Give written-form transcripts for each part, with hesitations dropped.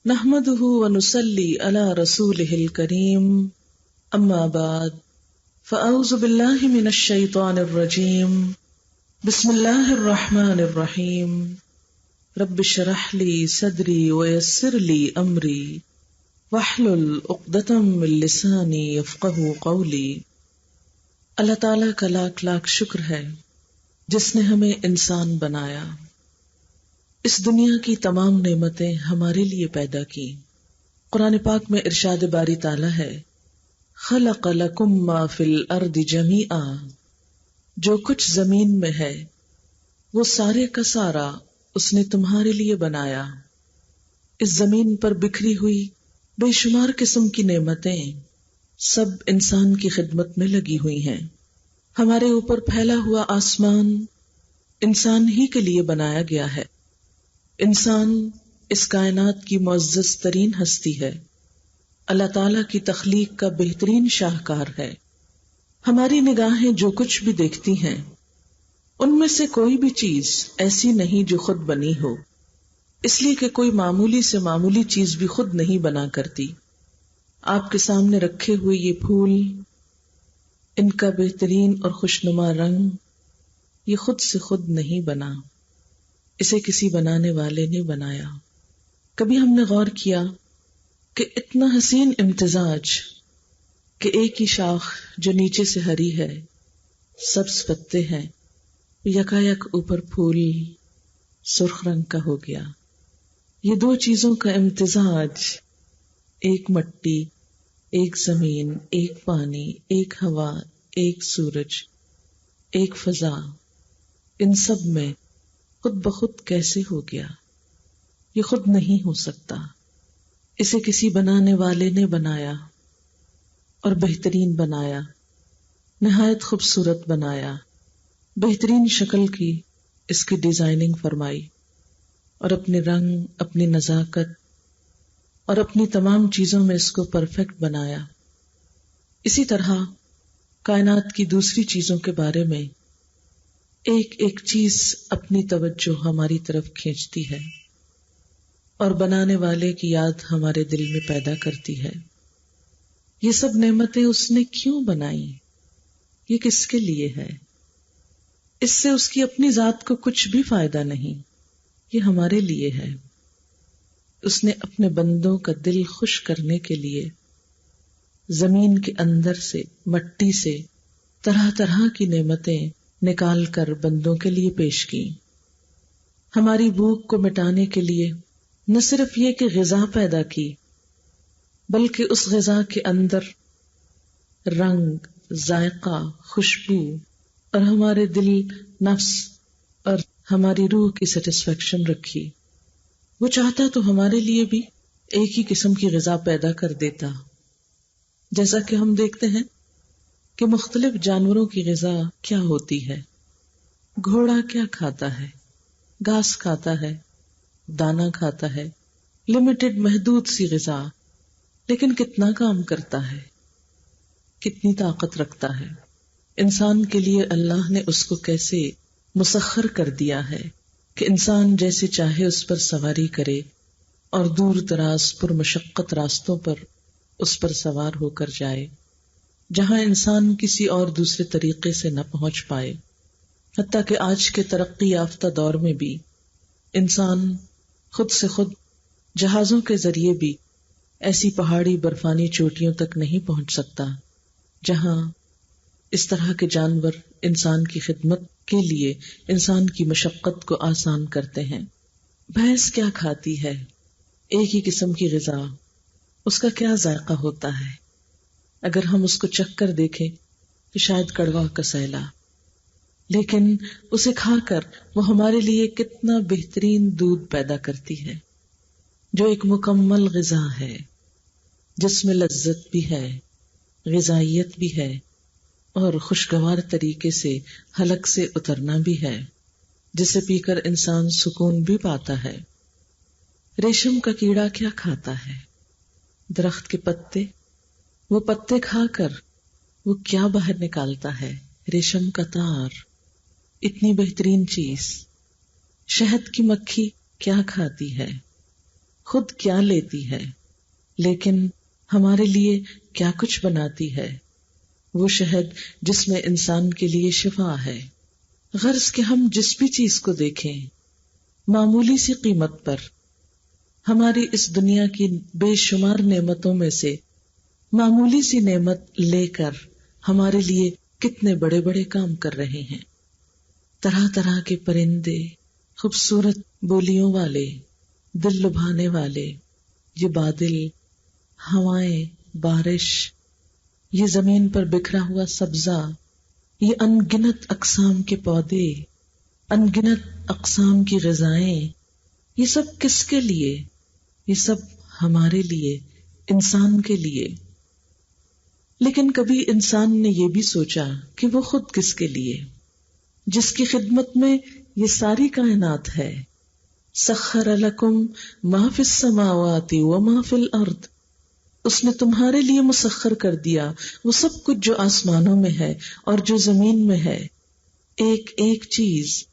نحمده ونصلي على رسوله الكريم اما بعد فاعوذ بالله من الشيطان الرجيم بسم الله الرحمن الرحيم رب اشرح لي صدري ويسر لي امري واحلل عقدة من لساني يفقهوا قولي۔ اللہ تعالیٰ کا لاکھ لاکھ شکر ہے جس نے ہمیں انسان بنایا، اس دنیا کی تمام نعمتیں ہمارے لیے پیدا کی۔ قرآن پاک میں ارشاد باری تعالیٰ ہے، خلق لکم ما فی الارض جمیعا، جو کچھ زمین میں ہے وہ سارے کا سارا اس نے تمہارے لیے بنایا۔ اس زمین پر بکھری ہوئی بے شمار قسم کی نعمتیں سب انسان کی خدمت میں لگی ہوئی ہیں۔ ہمارے اوپر پھیلا ہوا آسمان انسان ہی کے لیے بنایا گیا ہے۔ انسان اس کائنات کی معزز ترین ہستی ہے، اللہ تعالیٰ کی تخلیق کا بہترین شاہکار ہے۔ ہماری نگاہیں جو کچھ بھی دیکھتی ہیں ان میں سے کوئی بھی چیز ایسی نہیں جو خود بنی ہو، اس لیے کہ کوئی معمولی سے معمولی چیز بھی خود نہیں بنا کرتی۔ آپ کے سامنے رکھے ہوئے یہ پھول، ان کا بہترین اور خوشنما رنگ، یہ خود سے خود نہیں بنا، اسے کسی بنانے والے نے بنایا۔ کبھی ہم نے غور کیا کہ اتنا حسین امتزاج کہ ایک ہی شاخ جو نیچے سے ہری ہے، سبز پتے ہیں، یکایک اوپر پھول سرخ رنگ کا ہو گیا۔ یہ دو چیزوں کا امتزاج، ایک مٹی، ایک زمین، ایک پانی، ایک ہوا، ایک سورج، ایک فضا، ان سب میں خود بخود کیسے ہو گیا؟ یہ خود نہیں ہو سکتا، اسے کسی بنانے والے نے بنایا اور بہترین بنایا، نہایت خوبصورت بنایا، بہترین شکل کی اس کی ڈیزائننگ فرمائی اور اپنے رنگ، اپنی نزاکت اور اپنی تمام چیزوں میں اس کو پرفیکٹ بنایا۔ اسی طرح کائنات کی دوسری چیزوں کے بارے میں ایک ایک چیز اپنی توجہ ہماری طرف کھینچتی ہے اور بنانے والے کی یاد ہمارے دل میں پیدا کرتی ہے۔ یہ سب نعمتیں اس نے کیوں بنائی؟ یہ کس کے لیے ہے؟ اس سے اس کی اپنی ذات کو کچھ بھی فائدہ نہیں، یہ ہمارے لیے ہے۔ اس نے اپنے بندوں کا دل خوش کرنے کے لیے زمین کے اندر سے، مٹی سے طرح طرح کی نعمتیں نکال کر بندوں کے لیے پیش کی۔ ہماری بھوک کو مٹانے کے لیے نہ صرف یہ کہ غذا پیدا کی، بلکہ اس غذا کے اندر رنگ، ذائقہ، خوشبو اور ہمارے دل، نفس اور ہماری روح کی سیٹسفیکشن رکھی۔ وہ چاہتا تو ہمارے لیے بھی ایک ہی قسم کی غذا پیدا کر دیتا، جیسا کہ ہم دیکھتے ہیں کہ مختلف جانوروں کی غذا کیا ہوتی ہے۔ گھوڑا کیا کھاتا ہے؟ گھاس کھاتا ہے، دانا کھاتا ہے، لمیٹڈ محدود سی غذا، لیکن کتنا کام کرتا ہے، کتنی طاقت رکھتا ہے۔ انسان کے لیے اللہ نے اس کو کیسے مسخر کر دیا ہے کہ انسان جیسے چاہے اس پر سواری کرے اور دور دراز پر مشقت راستوں پر اس پر سوار ہو کر جائے، جہاں انسان کسی اور دوسرے طریقے سے نہ پہنچ پائے۔ حتیٰ کہ آج کے ترقی یافتہ دور میں بھی انسان خود سے خود جہازوں کے ذریعے بھی ایسی پہاڑی برفانی چوٹیوں تک نہیں پہنچ سکتا جہاں اس طرح کے جانور انسان کی خدمت کے لیے انسان کی مشقت کو آسان کرتے ہیں۔ بھینس کیا کھاتی ہے؟ ایک ہی قسم کی غذا، اس کا کیا ذائقہ ہوتا ہے؟ اگر ہم اس کو چکھ کر دیکھیں تو شاید کڑوا کا سیلا، لیکن اسے کھا کر وہ ہمارے لیے کتنا بہترین دودھ پیدا کرتی ہے، جو ایک مکمل غذا ہے، جس میں لذت بھی ہے، غذائیت بھی ہے اور خوشگوار طریقے سے حلق سے اترنا بھی ہے، جسے پی کر انسان سکون بھی پاتا ہے۔ ریشم کا کیڑا کیا کھاتا ہے؟ درخت کے پتے، وہ پتے کھا کر وہ کیا باہر نکالتا ہے؟ ریشم کا تار، اتنی بہترین چیز۔ شہد کی مکھی کیا کھاتی ہے؟ خود کیا لیتی ہے لیکن ہمارے لیے کیا کچھ بناتی ہے، وہ شہد جس میں انسان کے لیے شفا ہے۔ غرض کہ ہم جس بھی چیز کو دیکھیں معمولی سی قیمت پر، ہماری اس دنیا کی بے شمار نعمتوں میں سے معمولی سی نعمت لے کر ہمارے لیے کتنے بڑے بڑے کام کر رہے ہیں۔ طرح طرح کے پرندے، خوبصورت بولیوں والے، دل لبھانے والے، یہ بادل، ہوائیں، بارش، یہ زمین پر بکھرا ہوا سبزہ، یہ ان گنت اقسام کے پودے، ان گنت اقسام کی غذائیں، یہ سب کس کے لیے؟ یہ سب ہمارے لیے، انسان کے لیے۔ لیکن کبھی انسان نے یہ بھی سوچا کہ وہ خود کس کے لیے، جس کی خدمت میں یہ ساری کائنات ہے۔ سخر لکم ما فی السماوات وما فی الارض، اس نے تمہارے لیے مسخر کر دیا وہ سب کچھ جو آسمانوں میں ہے اور جو زمین میں ہے۔ ایک ایک چیز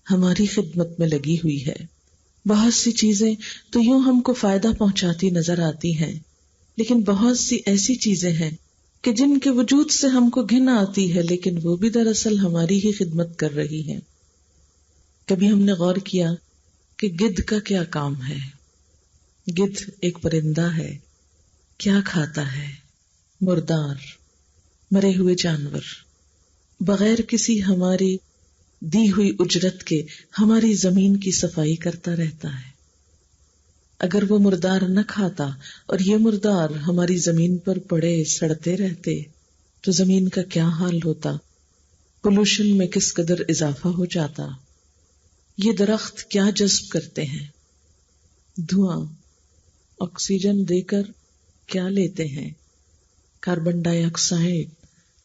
ہماری خدمت میں لگی ہوئی ہے۔ بہت سی چیزیں تو یوں ہم کو فائدہ پہنچاتی نظر آتی ہیں، لیکن بہت سی ایسی چیزیں ہیں کہ جن کے وجود سے ہم کو گھن آتی ہے، لیکن وہ بھی دراصل ہماری ہی خدمت کر رہی ہیں۔ کبھی ہم نے غور کیا کہ گدھ کا کیا کام ہے؟ گدھ ایک پرندہ ہے، کیا کھاتا ہے؟ مردار، مرے ہوئے جانور، بغیر کسی ہماری دی ہوئی اجرت کے ہماری زمین کی صفائی کرتا رہتا ہے۔ اگر وہ مردار نہ کھاتا اور یہ مردار ہماری زمین پر پڑے سڑتے رہتے تو زمین کا کیا حال ہوتا، پولوشن میں کس قدر اضافہ ہو جاتا۔ یہ درخت کیا جذب کرتے ہیں؟ دھواں، آکسیجن دے کر کیا لیتے ہیں؟ کاربن ڈائی آکسائڈ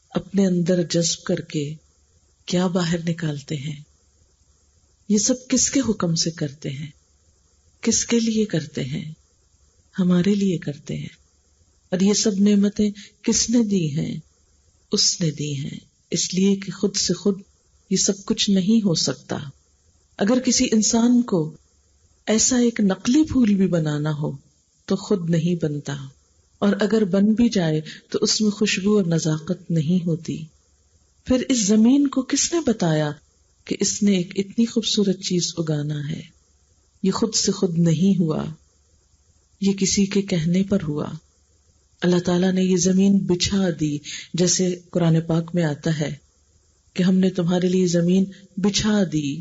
اپنے اندر جذب کر کے کیا باہر نکالتے ہیں؟ یہ سب کس کے حکم سے کرتے ہیں؟ کس کے لیے کرتے ہیں؟ ہمارے لیے کرتے ہیں۔ اور یہ سب نعمتیں کس نے دی ہیں؟ اس نے دی ہیں، اس لیے کہ خود سے خود یہ سب کچھ نہیں ہو سکتا۔ اگر کسی انسان کو ایسا ایک نقلی پھول بھی بنانا ہو تو خود نہیں بنتا، اور اگر بن بھی جائے تو اس میں خوشبو اور نزاکت نہیں ہوتی۔ پھر اس زمین کو کس نے بتایا کہ اس نے ایک اتنی خوبصورت چیز اگانا ہے؟ یہ خود سے خود نہیں ہوا، یہ کسی کے کہنے پر ہوا۔ اللہ تعالیٰ نے یہ زمین بچھا دی، جیسے قرآن پاک میں آتا ہے کہ ہم نے تمہارے لیے زمین بچھا دی۔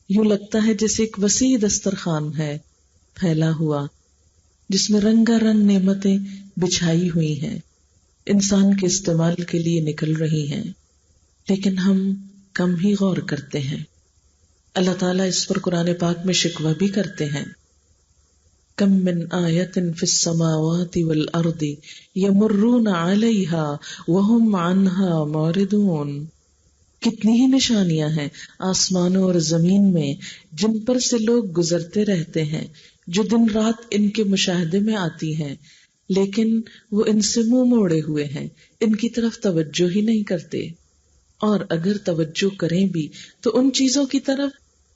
یوں لگتا ہے جیسے ایک وسیع دسترخوان ہے پھیلا ہوا، جس میں رنگا رنگ نعمتیں بچھائی ہوئی ہیں، انسان کے استعمال کے لیے نکل رہی ہیں، لیکن ہم کم ہی غور کرتے ہیں۔ اللہ تعالیٰ اس پر قرآن پاک میں شکوہ بھی کرتے ہیں، کم من آیت فی السماوات والارض یمرون علیہا وہم عنہا معرضون، کتنی ہی نشانیاں ہیں آسمانوں اور زمین میں جن پر سے لوگ گزرتے رہتے ہیں، جو دن رات ان کے مشاہدے میں آتی ہیں، لیکن وہ ان سے منہ موڑے ہوئے ہیں، ان کی طرف توجہ ہی نہیں کرتے۔ اور اگر توجہ کریں بھی تو ان چیزوں کی طرف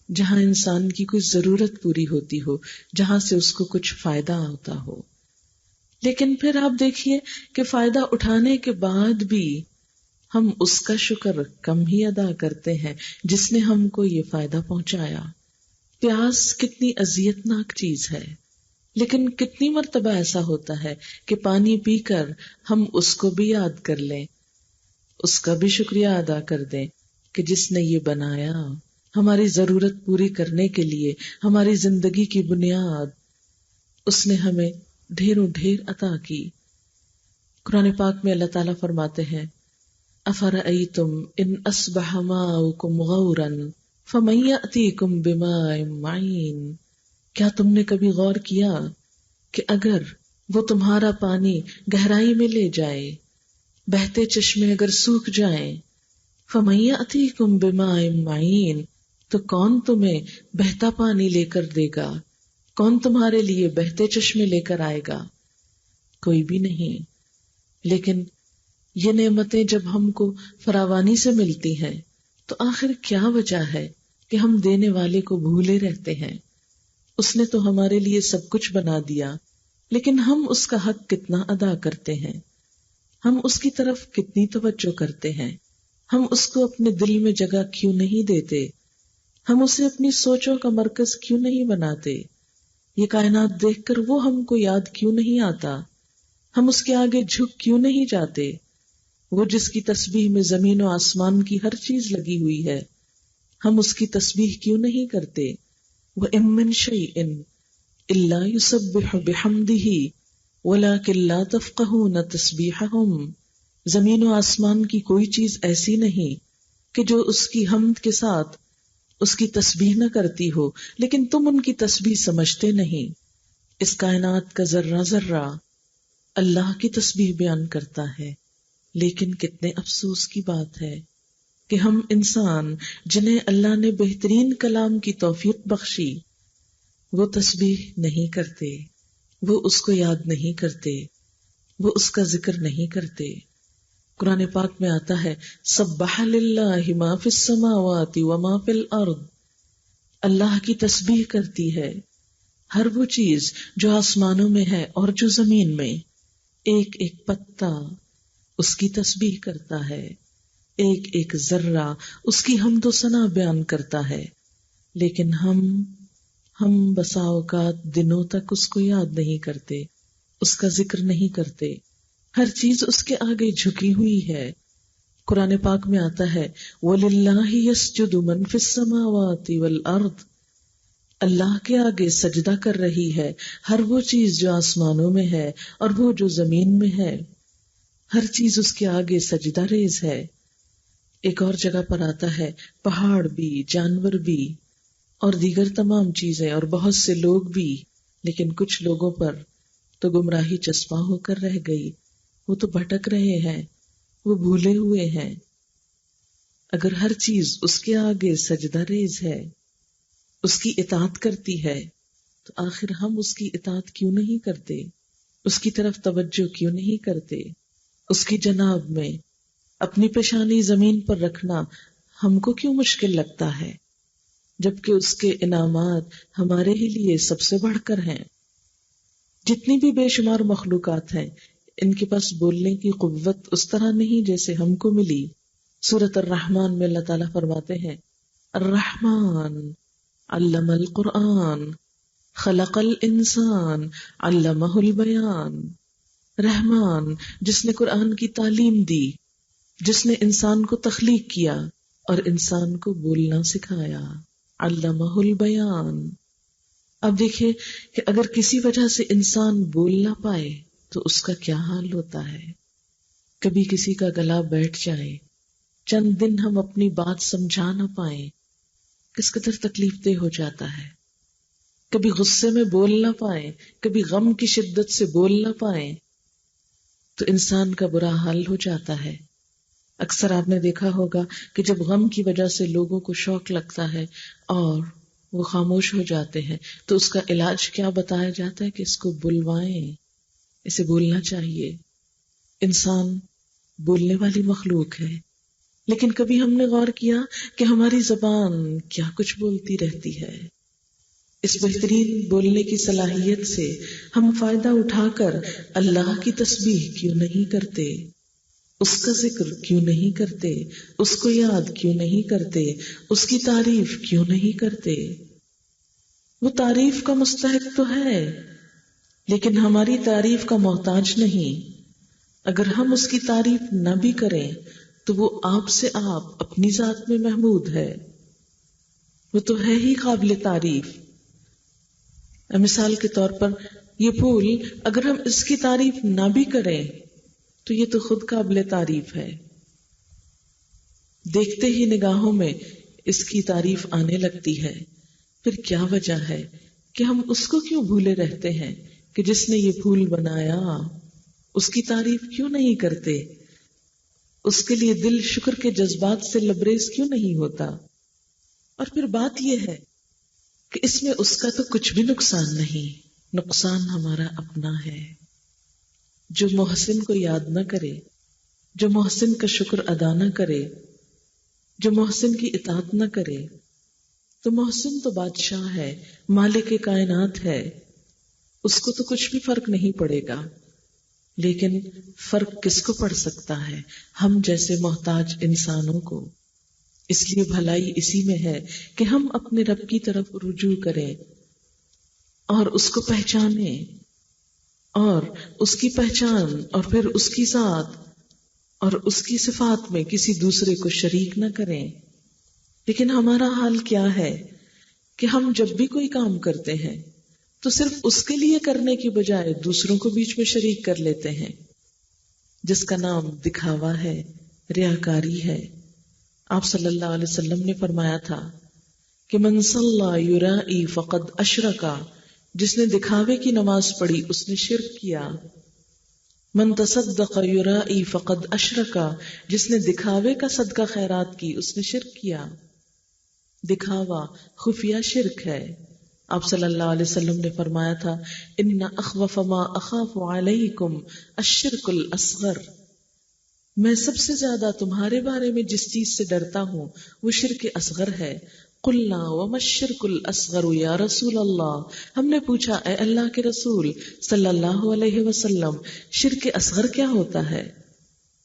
جہاں انسان کی کوئی ضرورت پوری ہوتی ہو، جہاں سے اس کو کچھ فائدہ ہوتا ہو۔ لیکن پھر آپ دیکھیے کہ فائدہ اٹھانے کے بعد بھی ہم اس کا شکر کم ہی ادا کرتے ہیں جس نے ہم کو یہ فائدہ پہنچایا۔ پیاس کتنی اذیتناک چیز ہے، لیکن کتنی مرتبہ ایسا ہوتا ہے کہ پانی پی کر ہم اس کو بھی یاد کر لیں، اس کا بھی شکریہ ادا کر دیں کہ جس نے یہ بنایا ہماری ضرورت پوری کرنے کے لیے، ہماری زندگی کی بنیاد، اس نے ہمیں ڈھیروں ڈھیر عطا کی۔ قرآن پاک میں اللہ تعالیٰ فرماتے ہیں افرأیتم ان اصبح ماؤکم غورا فمن یأتیکم بماء معین، کیا تم نے کبھی غور کیا کہ اگر وہ تمہارا پانی گہرائی میں لے جائے، بہتے چشمے اگر سوکھ جائیں، فمن یأتیکم بماء معین، تو کون تمہیں بہتا پانی لے کر دے گا؟ کون تمہارے لیے بہتے چشمے لے کر آئے گا؟ کوئی بھی نہیں۔ لیکن یہ نعمتیں جب ہم کو فراوانی سے ملتی ہیں تو آخر کیا وجہ ہے کہ ہم دینے والے کو بھولے رہتے ہیں، اس نے تو ہمارے لیے سب کچھ بنا دیا، لیکن ہم اس کا حق کتنا ادا کرتے ہیں، ہم اس کی طرف کتنی توجہ کرتے ہیں، ہم اس کو اپنے دل میں جگہ کیوں نہیں دیتے، ہم اسے اپنی سوچوں کا مرکز کیوں نہیں بناتے، یہ کائنات دیکھ کر وہ ہم کو یاد کیوں نہیں آتا، ہم اس کے آگے جھک کیوں نہیں جاتے، وہ جس کی تسبیح میں زمین و آسمان کی ہر چیز لگی ہوئی ہے، ہم اس کی تسبیح کیوں نہیں کرتے۔ وَإِن مِّن شَيْءٍ إِلَّا يُسَبِّحُ بِحَمْدِهِ وَلَٰكِن لَّا تَفْقَهُونَ تَسْبِيحَهُمْ، زمین و آسمان کی کوئی چیز ایسی نہیں کہ جو اس کی حمد کے ساتھ اس کی تسبیح نہ کرتی ہو، لیکن تم ان کی تسبیح سمجھتے نہیں۔ اس کائنات کا ذرہ ذرہ اللہ کی تسبیح بیان کرتا ہے، لیکن کتنے افسوس کی بات ہے کہ ہم انسان جنہیں اللہ نے بہترین کلام کی توفیق بخشی، وہ تسبیح نہیں کرتے، وہ اس کو یاد نہیں کرتے، وہ اس کا ذکر نہیں کرتے۔ قرآن پاک میں آتا ہے سبح للہ ما فی السماوات وما فی الارض، اللہ کی تسبیح کرتی ہے ہر وہ چیز جو آسمانوں میں ہے اور جو زمین میں، ایک ایک پتا اس کی تسبیح کرتا ہے، ایک ایک ذرہ اس کی حمد و ثنا بیان کرتا ہے، لیکن ہم بسا اوقات دنوں تک اس کو یاد نہیں کرتے، اس کا ذکر نہیں کرتے، ہر چیز اس کے آگے جھکی ہوئی ہے۔ قرآن پاک میں آتا ہے وَلِلَّهِ يَسْجُدُ مَن فِي السَّمَاوَاتِ وَالْأَرْضِ، اللہ کے آگے سجدہ کر رہی ہے ہر وہ چیز جو آسمانوں میں ہے اور وہ جو زمین میں ہے، ہر چیز اس کے آگے سجدہ ریز ہے۔ ایک اور جگہ پر آتا ہے پہاڑ بھی، جانور بھی اور دیگر تمام چیزیں اور بہت سے لوگ بھی، لیکن کچھ لوگوں پر تو گمراہی چسپاں ہو کر رہ گئی، وہ تو بھٹک رہے ہیں، وہ بھولے ہوئے ہیں۔ اگر ہر چیز اس کے آگے سجدہ ریز ہے، اس کی اطاعت کرتی ہے، تو آخر ہم اس کی اطاعت کیوں نہیں کرتے، اس کی طرف توجہ کیوں نہیں کرتے؟ اس کی جناب میں اپنی پیشانی زمین پر رکھنا ہم کو کیوں مشکل لگتا ہے، جبکہ اس کے انعامات ہمارے ہی لیے سب سے بڑھ کر ہیں۔ جتنی بھی بے شمار مخلوقات ہیں، ان کے پاس بولنے کی قوت اس طرح نہیں جیسے ہم کو ملی۔ سورۃ الرحمن میں اللہ تعالیٰ فرماتے ہیں الرحمن علم القرآن خلق الانسان علمہ البیان، رحمان جس نے قرآن کی تعلیم دی، جس نے انسان کو تخلیق کیا اور انسان کو بولنا سکھایا، علمہ البیان۔ اب دیکھیں کہ اگر کسی وجہ سے انسان بول نہ پائے تو اس کا کیا حال ہوتا ہے۔ کبھی کسی کا گلا بیٹھ جائے، چند دن ہم اپنی بات سمجھا نہ پائیں، کس قدر تکلیف دہ ہو جاتا ہے۔ کبھی غصے میں بول نہ پائیں، کبھی غم کی شدت سے بول نہ پائیں تو انسان کا برا حال ہو جاتا ہے۔ اکثر آپ نے دیکھا ہوگا کہ جب غم کی وجہ سے لوگوں کو شوق لگتا ہے اور وہ خاموش ہو جاتے ہیں تو اس کا علاج کیا بتایا جاتا ہے کہ اس کو بلوائیں، اسے بولنا چاہیے۔ انسان بولنے والی مخلوق ہے، لیکن کبھی ہم نے غور کیا کہ ہماری زبان کیا کچھ بولتی رہتی ہے۔ اس بہترین بولنے کی صلاحیت سے ہم فائدہ اٹھا کر اللہ کی تسبیح کیوں نہیں کرتے، اس کا ذکر کیوں نہیں کرتے، اس کو یاد کیوں نہیں کرتے، اس کی تعریف کیوں نہیں کرتے؟ وہ تعریف کا مستحق تو ہے، لیکن ہماری تعریف کا محتاج نہیں۔ اگر ہم اس کی تعریف نہ بھی کریں تو وہ آپ سے آپ اپنی ذات میں محمود ہے، وہ تو ہے ہی قابل تعریف۔ مثال کے طور پر یہ پھول، اگر ہم اس کی تعریف نہ بھی کریں تو یہ تو خود قابل تعریف ہے، دیکھتے ہی نگاہوں میں اس کی تعریف آنے لگتی ہے۔ پھر کیا وجہ ہے کہ ہم اس کو کیوں بھولے رہتے ہیں کہ جس نے یہ پھول بنایا، اس کی تعریف کیوں نہیں کرتے؟ اس کے لیے دل شکر کے جذبات سے لبریز کیوں نہیں ہوتا؟ اور پھر بات یہ ہے کہ اس میں اس کا تو کچھ بھی نقصان نہیں، نقصان ہمارا اپنا ہے۔ جو محسن کو یاد نہ کرے، جو محسن کا شکر ادا نہ کرے، جو محسن کی اطاعت نہ کرے، تو محسن تو بادشاہ ہے، مالک کائنات ہے، اس کو تو کچھ بھی فرق نہیں پڑے گا، لیکن فرق کس کو پڑ سکتا ہے؟ ہم جیسے محتاج انسانوں کو۔ اس لیے بھلائی اسی میں ہے کہ ہم اپنے رب کی طرف رجوع کریں اور اس کو پہچانیں، اور اس کی پہچان اور پھر اس کی ذات اور اس کی صفات میں کسی دوسرے کو شریک نہ کریں۔ لیکن ہمارا حال کیا ہے کہ ہم جب بھی کوئی کام کرتے ہیں تو صرف اس کے لیے کرنے کی بجائے دوسروں کو بیچ میں شریک کر لیتے ہیں، جس کا نام دکھاوا ہے، ریاکاری ہے۔ آپ صلی اللہ علیہ وسلم نے فرمایا تھا کہ من صلی یرائی فقد اشرکا، جس نے دکھاوے کی نماز پڑھی اس نے شرک کیا۔ من تصدق یرائی فقد اشرکا، جس نے دکھاوے کا صدقہ خیرات کی اس نے شرک کیا۔ دکھاوا خفیہ شرک ہے۔ آپ صلی اللہ علیہ وسلم نے فرمایا تھا ان اخوف ما اخاف علیکم الشرک الاصغر، میں سب سے زیادہ تمہارے بارے میں جس چیز سے ڈرتا ہوں وہ شرک اصغر ہے۔ قلنا وما الشرک الاصغر یا رسول اللہ، ہم نے پوچھا اے اللہ کے رسول صلی اللہ علیہ وسلم شرک اصغر کیا ہوتا ہے؟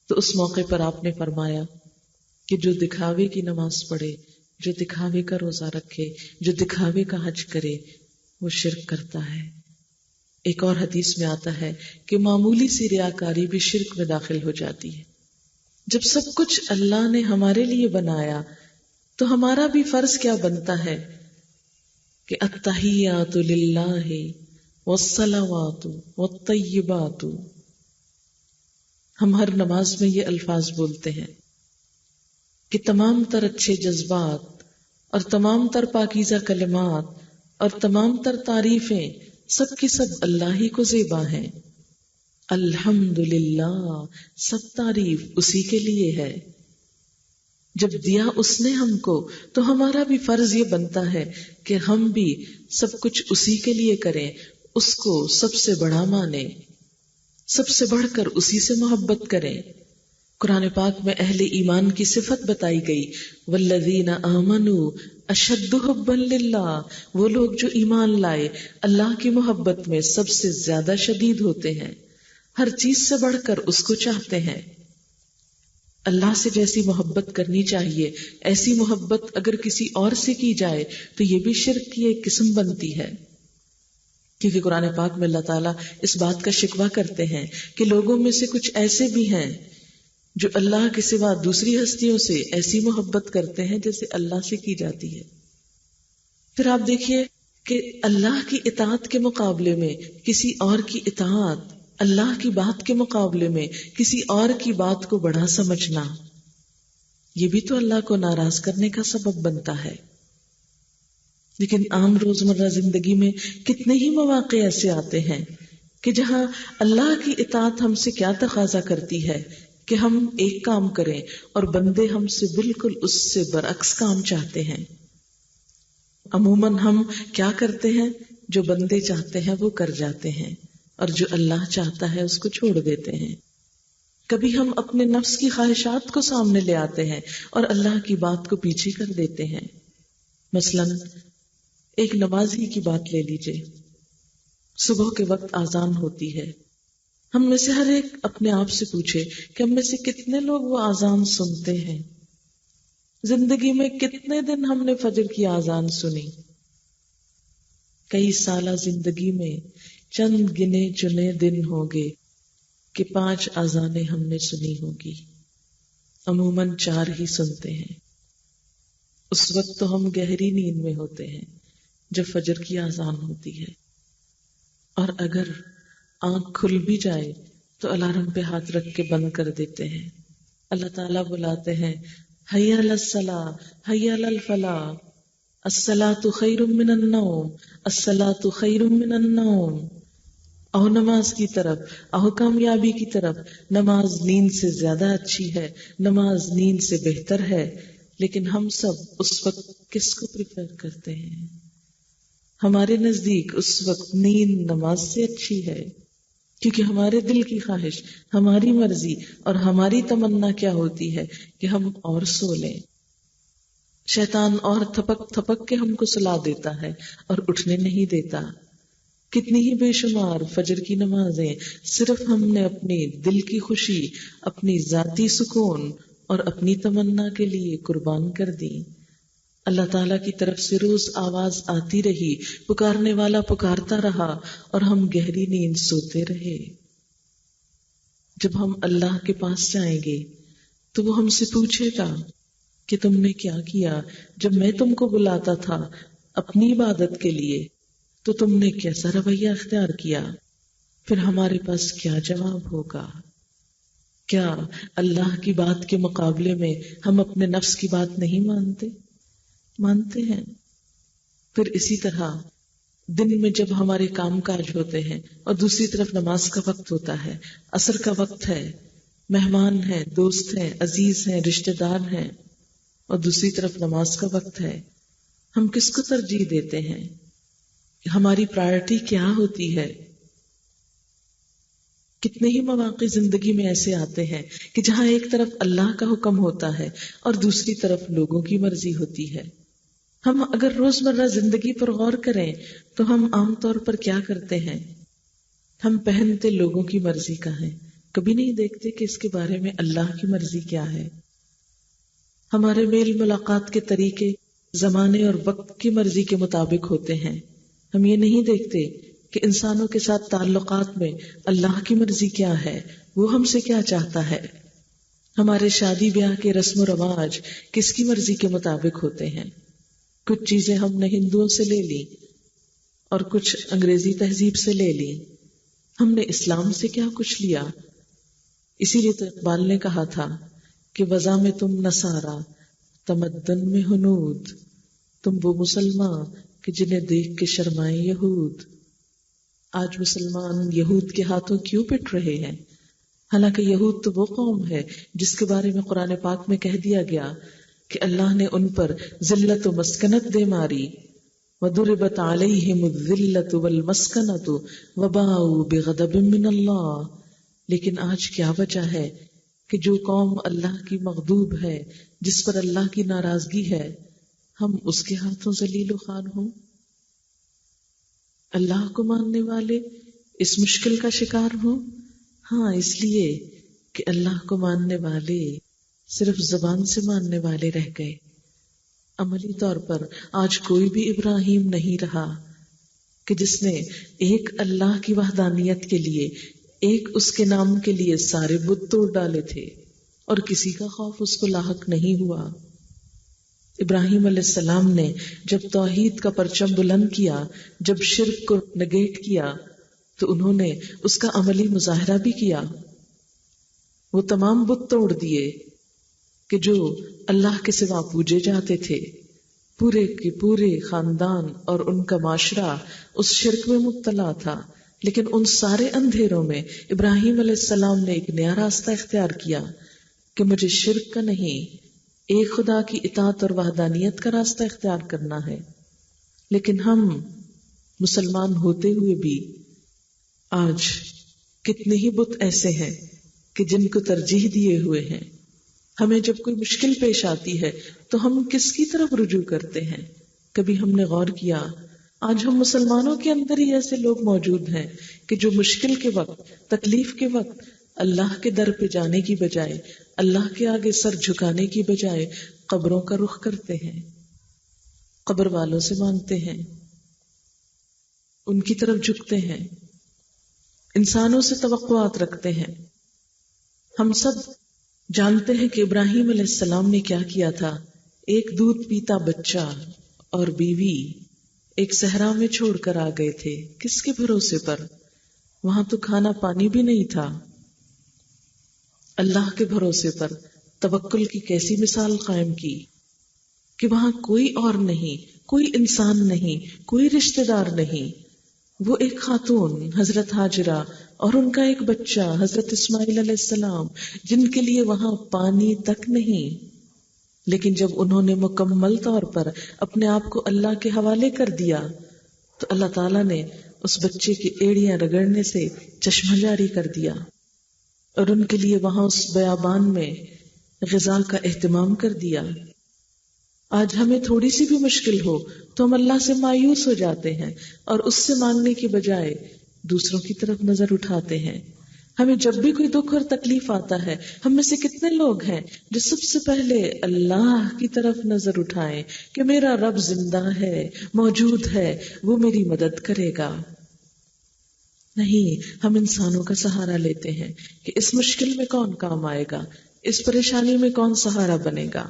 تو اس موقع پر آپ نے فرمایا کہ جو دکھاوے کی نماز پڑھے، جو دکھاوے کا روزہ رکھے، جو دکھاوے کا حج کرے، وہ شرک کرتا ہے۔ ایک اور حدیث میں آتا ہے کہ معمولی سی ریاکاری بھی شرک میں داخل ہو جاتی ہے۔ جب سب کچھ اللہ نے ہمارے لیے بنایا تو ہمارا بھی فرض کیا بنتا ہے کہ التحیات للہ والصلوات والطیبات، ہم ہر نماز میں یہ الفاظ بولتے ہیں کہ تمام تر اچھے جذبات اور تمام تر پاکیزہ کلمات اور تمام تر تعریفیں سب کی سب اللہ ہی کو زیبا ہیں۔ الحمدللہ، سب تعریف اسی کے لیے ہے۔ جب دیا اس نے ہم کو تو ہمارا بھی فرض یہ بنتا ہے کہ ہم بھی سب کچھ اسی کے لیے کریں، اس کو سب سے بڑا مانیں، سب سے بڑھ کر اسی سے محبت کریں۔ قرآن پاک میں اہل ایمان کی صفت بتائی گئی، والذین آمنوا اشد حبا للہ، وہ لوگ جو ایمان لائے اللہ کی محبت میں سب سے زیادہ شدید ہوتے ہیں، ہر چیز سے بڑھ کر اس کو چاہتے ہیں۔ اللہ سے جیسی محبت کرنی چاہیے ایسی محبت اگر کسی اور سے کی جائے تو یہ بھی شرک کی ایک قسم بنتی ہے، کیونکہ قرآن پاک میں اللہ تعالیٰ اس بات کا شکوہ کرتے ہیں کہ لوگوں میں سے کچھ ایسے بھی ہیں جو اللہ کے سوا دوسری ہستیوں سے ایسی محبت کرتے ہیں جیسے اللہ سے کی جاتی ہے۔ پھر آپ دیکھیے کہ اللہ کی اطاعت کے مقابلے میں کسی اور کی اطاعت، اللہ کی بات کے مقابلے میں کسی اور کی بات کو بڑا سمجھنا، یہ بھی تو اللہ کو ناراض کرنے کا سبب بنتا ہے۔ لیکن عام روزمرہ زندگی میں کتنے ہی مواقع ایسے آتے ہیں کہ جہاں اللہ کی اطاعت ہم سے کیا تقاضا کرتی ہے کہ ہم ایک کام کریں اور بندے ہم سے بالکل اس سے برعکس کام چاہتے ہیں۔ عموماً ہم کیا کرتے ہیں؟ جو بندے چاہتے ہیں وہ کر جاتے ہیں، اور جو اللہ چاہتا ہے اس کو چھوڑ دیتے ہیں۔ کبھی ہم اپنے نفس کی خواہشات کو سامنے لے آتے ہیں اور اللہ کی بات کو پیچھے کر دیتے ہیں۔ مثلاً ایک نمازی کی بات لے لیجئے، صبح کے وقت اذان ہوتی ہے، ہم میں سے ہر ایک اپنے آپ سے پوچھے کہ ہم میں سے کتنے لوگ وہ اذان سنتے ہیں؟ زندگی میں کتنے دن ہم نے فجر کی اذان سنی؟ کئی سالہ زندگی میں چند گنے چنے دن ہوں گے کہ 5 اذانیں ہم نے سنی ہوگی، عموماً 4 ہی سنتے ہیں۔ اس وقت تو ہم گہری نیند میں ہوتے ہیں جب فجر کی اذان ہوتی ہے، اور اگر آنکھ کھل بھی جائے تو الارم پہ ہاتھ رکھ کے بند کر دیتے ہیں۔ اللہ تعالیٰ بلاتے ہیں حی علی الصلاۃ، حی علی الفلاح، الصلاۃ خیر من النوم، الصلاۃ خیر من النوم، آؤ نماز کی طرف، آؤ کامیابی کی طرف۔ نماز نیند سے زیادہ اچھی ہے، نماز نیند سے بہتر ہے، لیکن ہم سب اس وقت کس کو پریفر کرتے ہیں؟ ہمارے نزدیک اس وقت نیند نماز سے اچھی ہے، کیونکہ ہمارے دل کی خواہش، ہماری مرضی اور ہماری تمنا کیا ہوتی ہے کہ ہم اور سو لیں۔ شیطان اور تھپک تھپک کے ہم کو سلا دیتا ہے اور اٹھنے نہیں دیتا. کتنی ہی بے شمار فجر کی نمازیں صرف ہم نے اپنی دل کی خوشی، اپنی ذاتی سکون اور اپنی تمنا کے لیے قربان کر دی. اللہ تعالیٰ کی طرف سے روز آواز آتی رہی، پکارنے والا پکارتا رہا اور ہم گہری نیند سوتے رہے. جب ہم اللہ کے پاس جائیں گے تو وہ ہم سے پوچھے گا کہ تم نے کیا کیا جب میں تم کو بلاتا تھا اپنی عبادت کے لیے، تو تم نے کیسا رویہ اختیار کیا؟ پھر ہمارے پاس کیا جواب ہوگا؟ کیا اللہ کی بات کے مقابلے میں ہم اپنے نفس کی بات نہیں مانتے ہیں؟ پھر اسی طرح دن میں جب ہمارے کام کاج ہوتے ہیں اور دوسری طرف نماز کا وقت ہوتا ہے، عصر کا وقت ہے، مہمان ہیں، دوست ہیں، عزیز ہیں، رشتہ دار ہیں، اور دوسری طرف نماز کا وقت ہے، ہم کس کو ترجیح دیتے ہیں؟ ہماری پرائرٹی کیا ہوتی ہے؟ کتنے ہی مواقع زندگی میں ایسے آتے ہیں کہ جہاں ایک طرف اللہ کا حکم ہوتا ہے اور دوسری طرف لوگوں کی مرضی ہوتی ہے. ہم اگر روزمرہ زندگی پر غور کریں تو ہم عام طور پر کیا کرتے ہیں؟ ہم پہنتے لوگوں کی مرضی کا ہیں، کبھی نہیں دیکھتے کہ اس کے بارے میں اللہ کی مرضی کیا ہے. ہمارے میل ملاقات کے طریقے زمانے اور وقت کی مرضی کے مطابق ہوتے ہیں. ہم یہ نہیں دیکھتے کہ انسانوں کے ساتھ تعلقات میں اللہ کی مرضی کیا ہے، وہ ہم سے کیا چاہتا ہے. ہمارے شادی بیاہ کے رسم و رواج کس کی مرضی کے مطابق ہوتے ہیں. کچھ چیزیں ہم نے ہندوؤں سے لے لی اور کچھ انگریزی تہذیب سے لے لی. ہم نے اسلام سے کیا کچھ لیا. اسی لیے تو اقبال نے کہا تھا کہ وضع میں تم نصارا، تمدن میں ہنود، تم وہ مسلمان کہ جنہیں دیکھ کے شرمائے یہود. آج مسلمان یہود کے ہاتھوں کیوں پٹ رہے ہیں؟ حالانکہ یہود تو وہ قوم ہے جس کے بارے میں قرآن پاک میں کہہ دیا گیا کہ اللہ نے ان پر ذلت و مسکنت دے ماری. وَضُرِبَتْ عَلَيْهِمُ الذِّلَّةُ وَالْمَسْكَنَةُ وَبَاءُوا بِغَضَبٍ مِّنَ اللَّهِ. لیکن آج کیا وجہ ہے کہ جو قوم اللہ کی مغضوب ہے، جس پر اللہ کی ناراضگی ہے، ہم اس کے ہاتھوں ذلیل و خوار ہوں؟ اللہ کو ماننے والے اس مشکل کا شکار ہوں؟ ہاں، اس لیے کہ اللہ کو ماننے والے صرف زبان سے ماننے والے رہ گئے. عملی طور پر آج کوئی بھی ابراہیم نہیں رہا کہ جس نے ایک اللہ کی وحدانیت کے لیے، ایک اس کے نام کے لیے سارے بت توڑ ڈالے تھے اور کسی کا خوف اس کو لاحق نہیں ہوا. ابراہیم علیہ السلام نے جب توحید کا پرچم بلند کیا، جب شرک کو نگیٹ کیا، تو انہوں نے اس کا عملی مظاہرہ بھی کیا. وہ تمام بت توڑ دیے کہ جو اللہ کے سوا پوجے جاتے تھے. پورے کے پورے خاندان اور ان کا معاشرہ اس شرک میں مبتلا تھا. لیکن ان سارے اندھیروں میں ابراہیم علیہ السلام نے ایک نیا راستہ اختیار کیا کہ مجھے شرک کا نہیں، ایک خدا کی اطاعت اور وحدانیت کا راستہ اختیار کرنا ہے. لیکن ہم مسلمان ہوتے ہوئے بھی آج کتنے ہی بت ایسے ہیں کہ جن کو ترجیح دیے ہوئے ہیں. ہمیں جب کوئی مشکل پیش آتی ہے تو ہم کس کی طرف رجوع کرتے ہیں؟ کبھی ہم نے غور کیا؟ آج ہم مسلمانوں کے اندر ہی ایسے لوگ موجود ہیں کہ جو مشکل کے وقت، تکلیف کے وقت اللہ کے در پہ جانے کی بجائے، اللہ کے آگے سر جھکانے کی بجائے قبروں کا رخ کرتے ہیں، قبر والوں سے مانگتے ہیں، ان کی طرف جھکتے ہیں، انسانوں سے توقعات رکھتے ہیں. ہم سب جانتے ہیں کہ ابراہیم علیہ السلام نے کیا کیا تھا. ایک دودھ پیتا بچہ اور بیوی ایک صحرا میں چھوڑ کر آ گئے تھے. کس کے بھروسے پر؟ وہاں تو کھانا پانی بھی نہیں تھا. اللہ کے بھروسے پر توکل کی کیسی مثال قائم کی کہ وہاں کوئی اور نہیں، کوئی انسان نہیں، کوئی رشتہ دار نہیں. وہ ایک خاتون حضرت ہاجرہ اور ان کا ایک بچہ حضرت اسماعیل علیہ السلام، جن کے لیے وہاں پانی تک نہیں. لیکن جب انہوں نے مکمل طور پر اپنے آپ کو اللہ کے حوالے کر دیا تو اللہ تعالیٰ نے اس بچے کی ایڑیاں رگڑنے سے چشمہ جاری کر دیا اور ان کے لیے وہاں اس بیابان میں غذا کا اہتمام کر دیا. آج ہمیں تھوڑی سی بھی مشکل ہو تو ہم اللہ سے مایوس ہو جاتے ہیں اور اس سے مانگنے کی بجائے دوسروں کی طرف نظر اٹھاتے ہیں. ہمیں جب بھی کوئی دکھ اور تکلیف آتا ہے، ہم میں سے کتنے لوگ ہیں جو سب سے پہلے اللہ کی طرف نظر اٹھائیں کہ میرا رب زندہ ہے، موجود ہے، وہ میری مدد کرے گا. نہیں، ہم انسانوں کا سہارا لیتے ہیں کہ اس مشکل میں کون کام آئے گا، اس پریشانی میں کون سہارا بنے گا.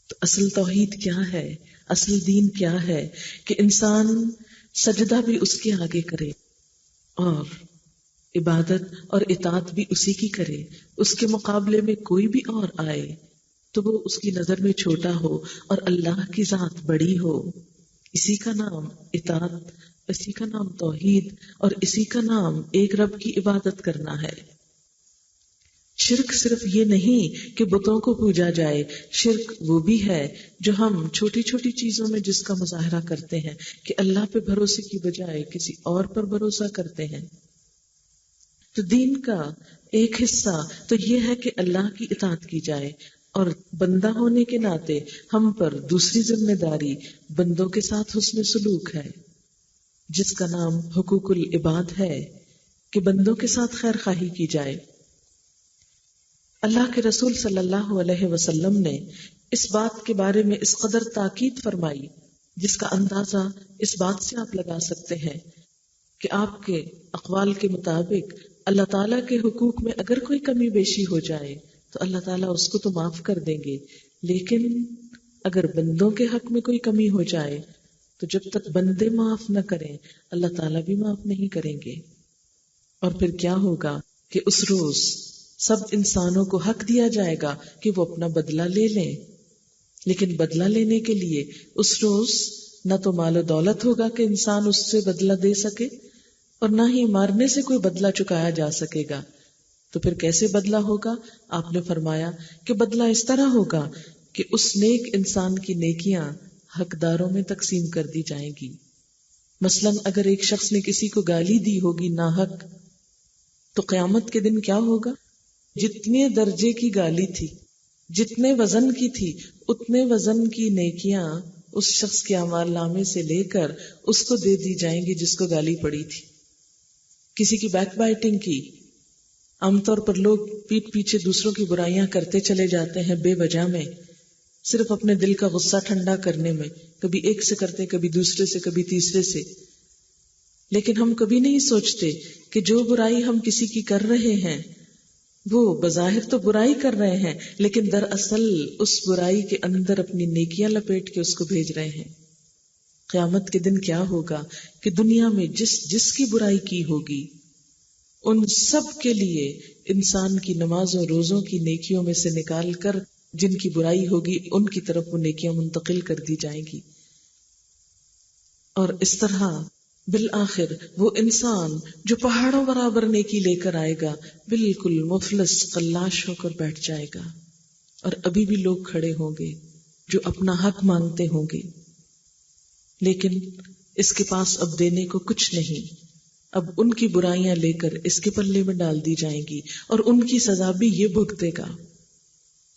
تو اصل توحید کیا ہے، اصل دین کیا ہے کہ انسان سجدہ بھی اس کے آگے کرے اور عبادت اور اطاعت بھی اسی کی کرے. اس کے مقابلے میں کوئی بھی اور آئے تو وہ اس کی نظر میں چھوٹا ہو اور اللہ کی ذات بڑی ہو. اسی کا نام اطاعت، اسی کا نام توحید اور اسی کا نام ایک رب کی عبادت کرنا ہے. شرک صرف یہ نہیں کہ بتوں کو پوجا جائے، شرک وہ بھی ہے جو ہم چھوٹی چھوٹی چیزوں میں جس کا مظاہرہ کرتے ہیں کہ اللہ پہ بھروسے کی بجائے کسی اور پر بھروسہ کرتے ہیں. تو دین کا ایک حصہ تو یہ ہے کہ اللہ کی اطاعت کی جائے، اور بندہ ہونے کے ناطے ہم پر دوسری ذمہ داری بندوں کے ساتھ حسن سلوک ہے، جس کا نام حقوق العباد ہے کہ بندوں کے ساتھ خیر خواہی کی جائے. اللہ کے رسول صلی اللہ علیہ وسلم نے اس بات کے بارے میں اس قدر تاکید فرمائی جس کا اندازہ اس بات سے آپ لگا سکتے ہیں کہ آپ کے اقوال کے مطابق اللہ تعالیٰ کے حقوق میں اگر کوئی کمی بیشی ہو جائے تو اللہ تعالیٰ اس کو تو معاف کر دیں گے، لیکن اگر بندوں کے حق میں کوئی کمی ہو جائے تو جب تک بندے معاف نہ کریں اللہ تعالیٰ بھی معاف نہیں کریں گے. اور پھر کیا ہوگا کہ اس روز سب انسانوں کو حق دیا جائے گا کہ وہ اپنا بدلہ لے لیں، لیکن بدلہ لینے کے لیے اس روز نہ تو مال و دولت ہوگا کہ انسان اس سے بدلہ دے سکے اور نہ ہی مارنے سے کوئی بدلہ چکایا جا سکے گا. تو پھر کیسے بدلہ ہوگا؟ آپ نے فرمایا کہ بدلہ اس طرح ہوگا کہ اس نیک انسان کی نیکیاں حقداروں میں تقسیم کر دی جائیں گی. مثلاً اگر ایک شخص نے کسی کو گالی دی ہوگی ناحق، تو قیامت کے دن کیا ہوگا؟ جتنے درجے کی گالی تھی، جتنے وزن کی تھی، اتنے وزن کی نیکیاں اس شخص کے اعمال نامے سے لے کر اس کو دے دی جائیں گی جس کو گالی پڑی تھی. کسی کی بیک بائٹنگ کی، عام طور پر لوگ پیٹ پیچھے دوسروں کی برائیاں کرتے چلے جاتے ہیں بے وجہ میں، صرف اپنے دل کا غصہ ٹھنڈا کرنے میں، کبھی ایک سے کرتے، کبھی دوسرے سے، کبھی تیسرے سے. لیکن ہم کبھی نہیں سوچتے کہ جو برائی ہم کسی کی کر رہے ہیں وہ بظاہر تو برائی کر رہے ہیں، لیکن دراصل اس برائی کے اندر اپنی نیکیاں لپیٹ کے اس کو بھیج رہے ہیں. قیامت کے دن کیا ہوگا کہ دنیا میں جس کی برائی کی ہوگی ان سب کے لیے انسان کی نمازوں روزوں کی نیکیوں میں سے نکال کر جن کی برائی ہوگی ان کی طرف وہ نیکیاں منتقل کر دی جائیں گی. اور اس طرح بالآخر وہ انسان جو پہاڑوں برابر نیکی لے کر آئے گا بالکل مفلس قلاش ہو کر بیٹھ جائے گا، اور ابھی بھی لوگ کھڑے ہوں گے جو اپنا حق مانگتے ہوں گے، لیکن اس کے پاس اب دینے کو کچھ نہیں. اب ان کی برائیاں لے کر اس کے پلے میں ڈال دی جائیں گی اور ان کی سزا بھی یہ بھگتے گا.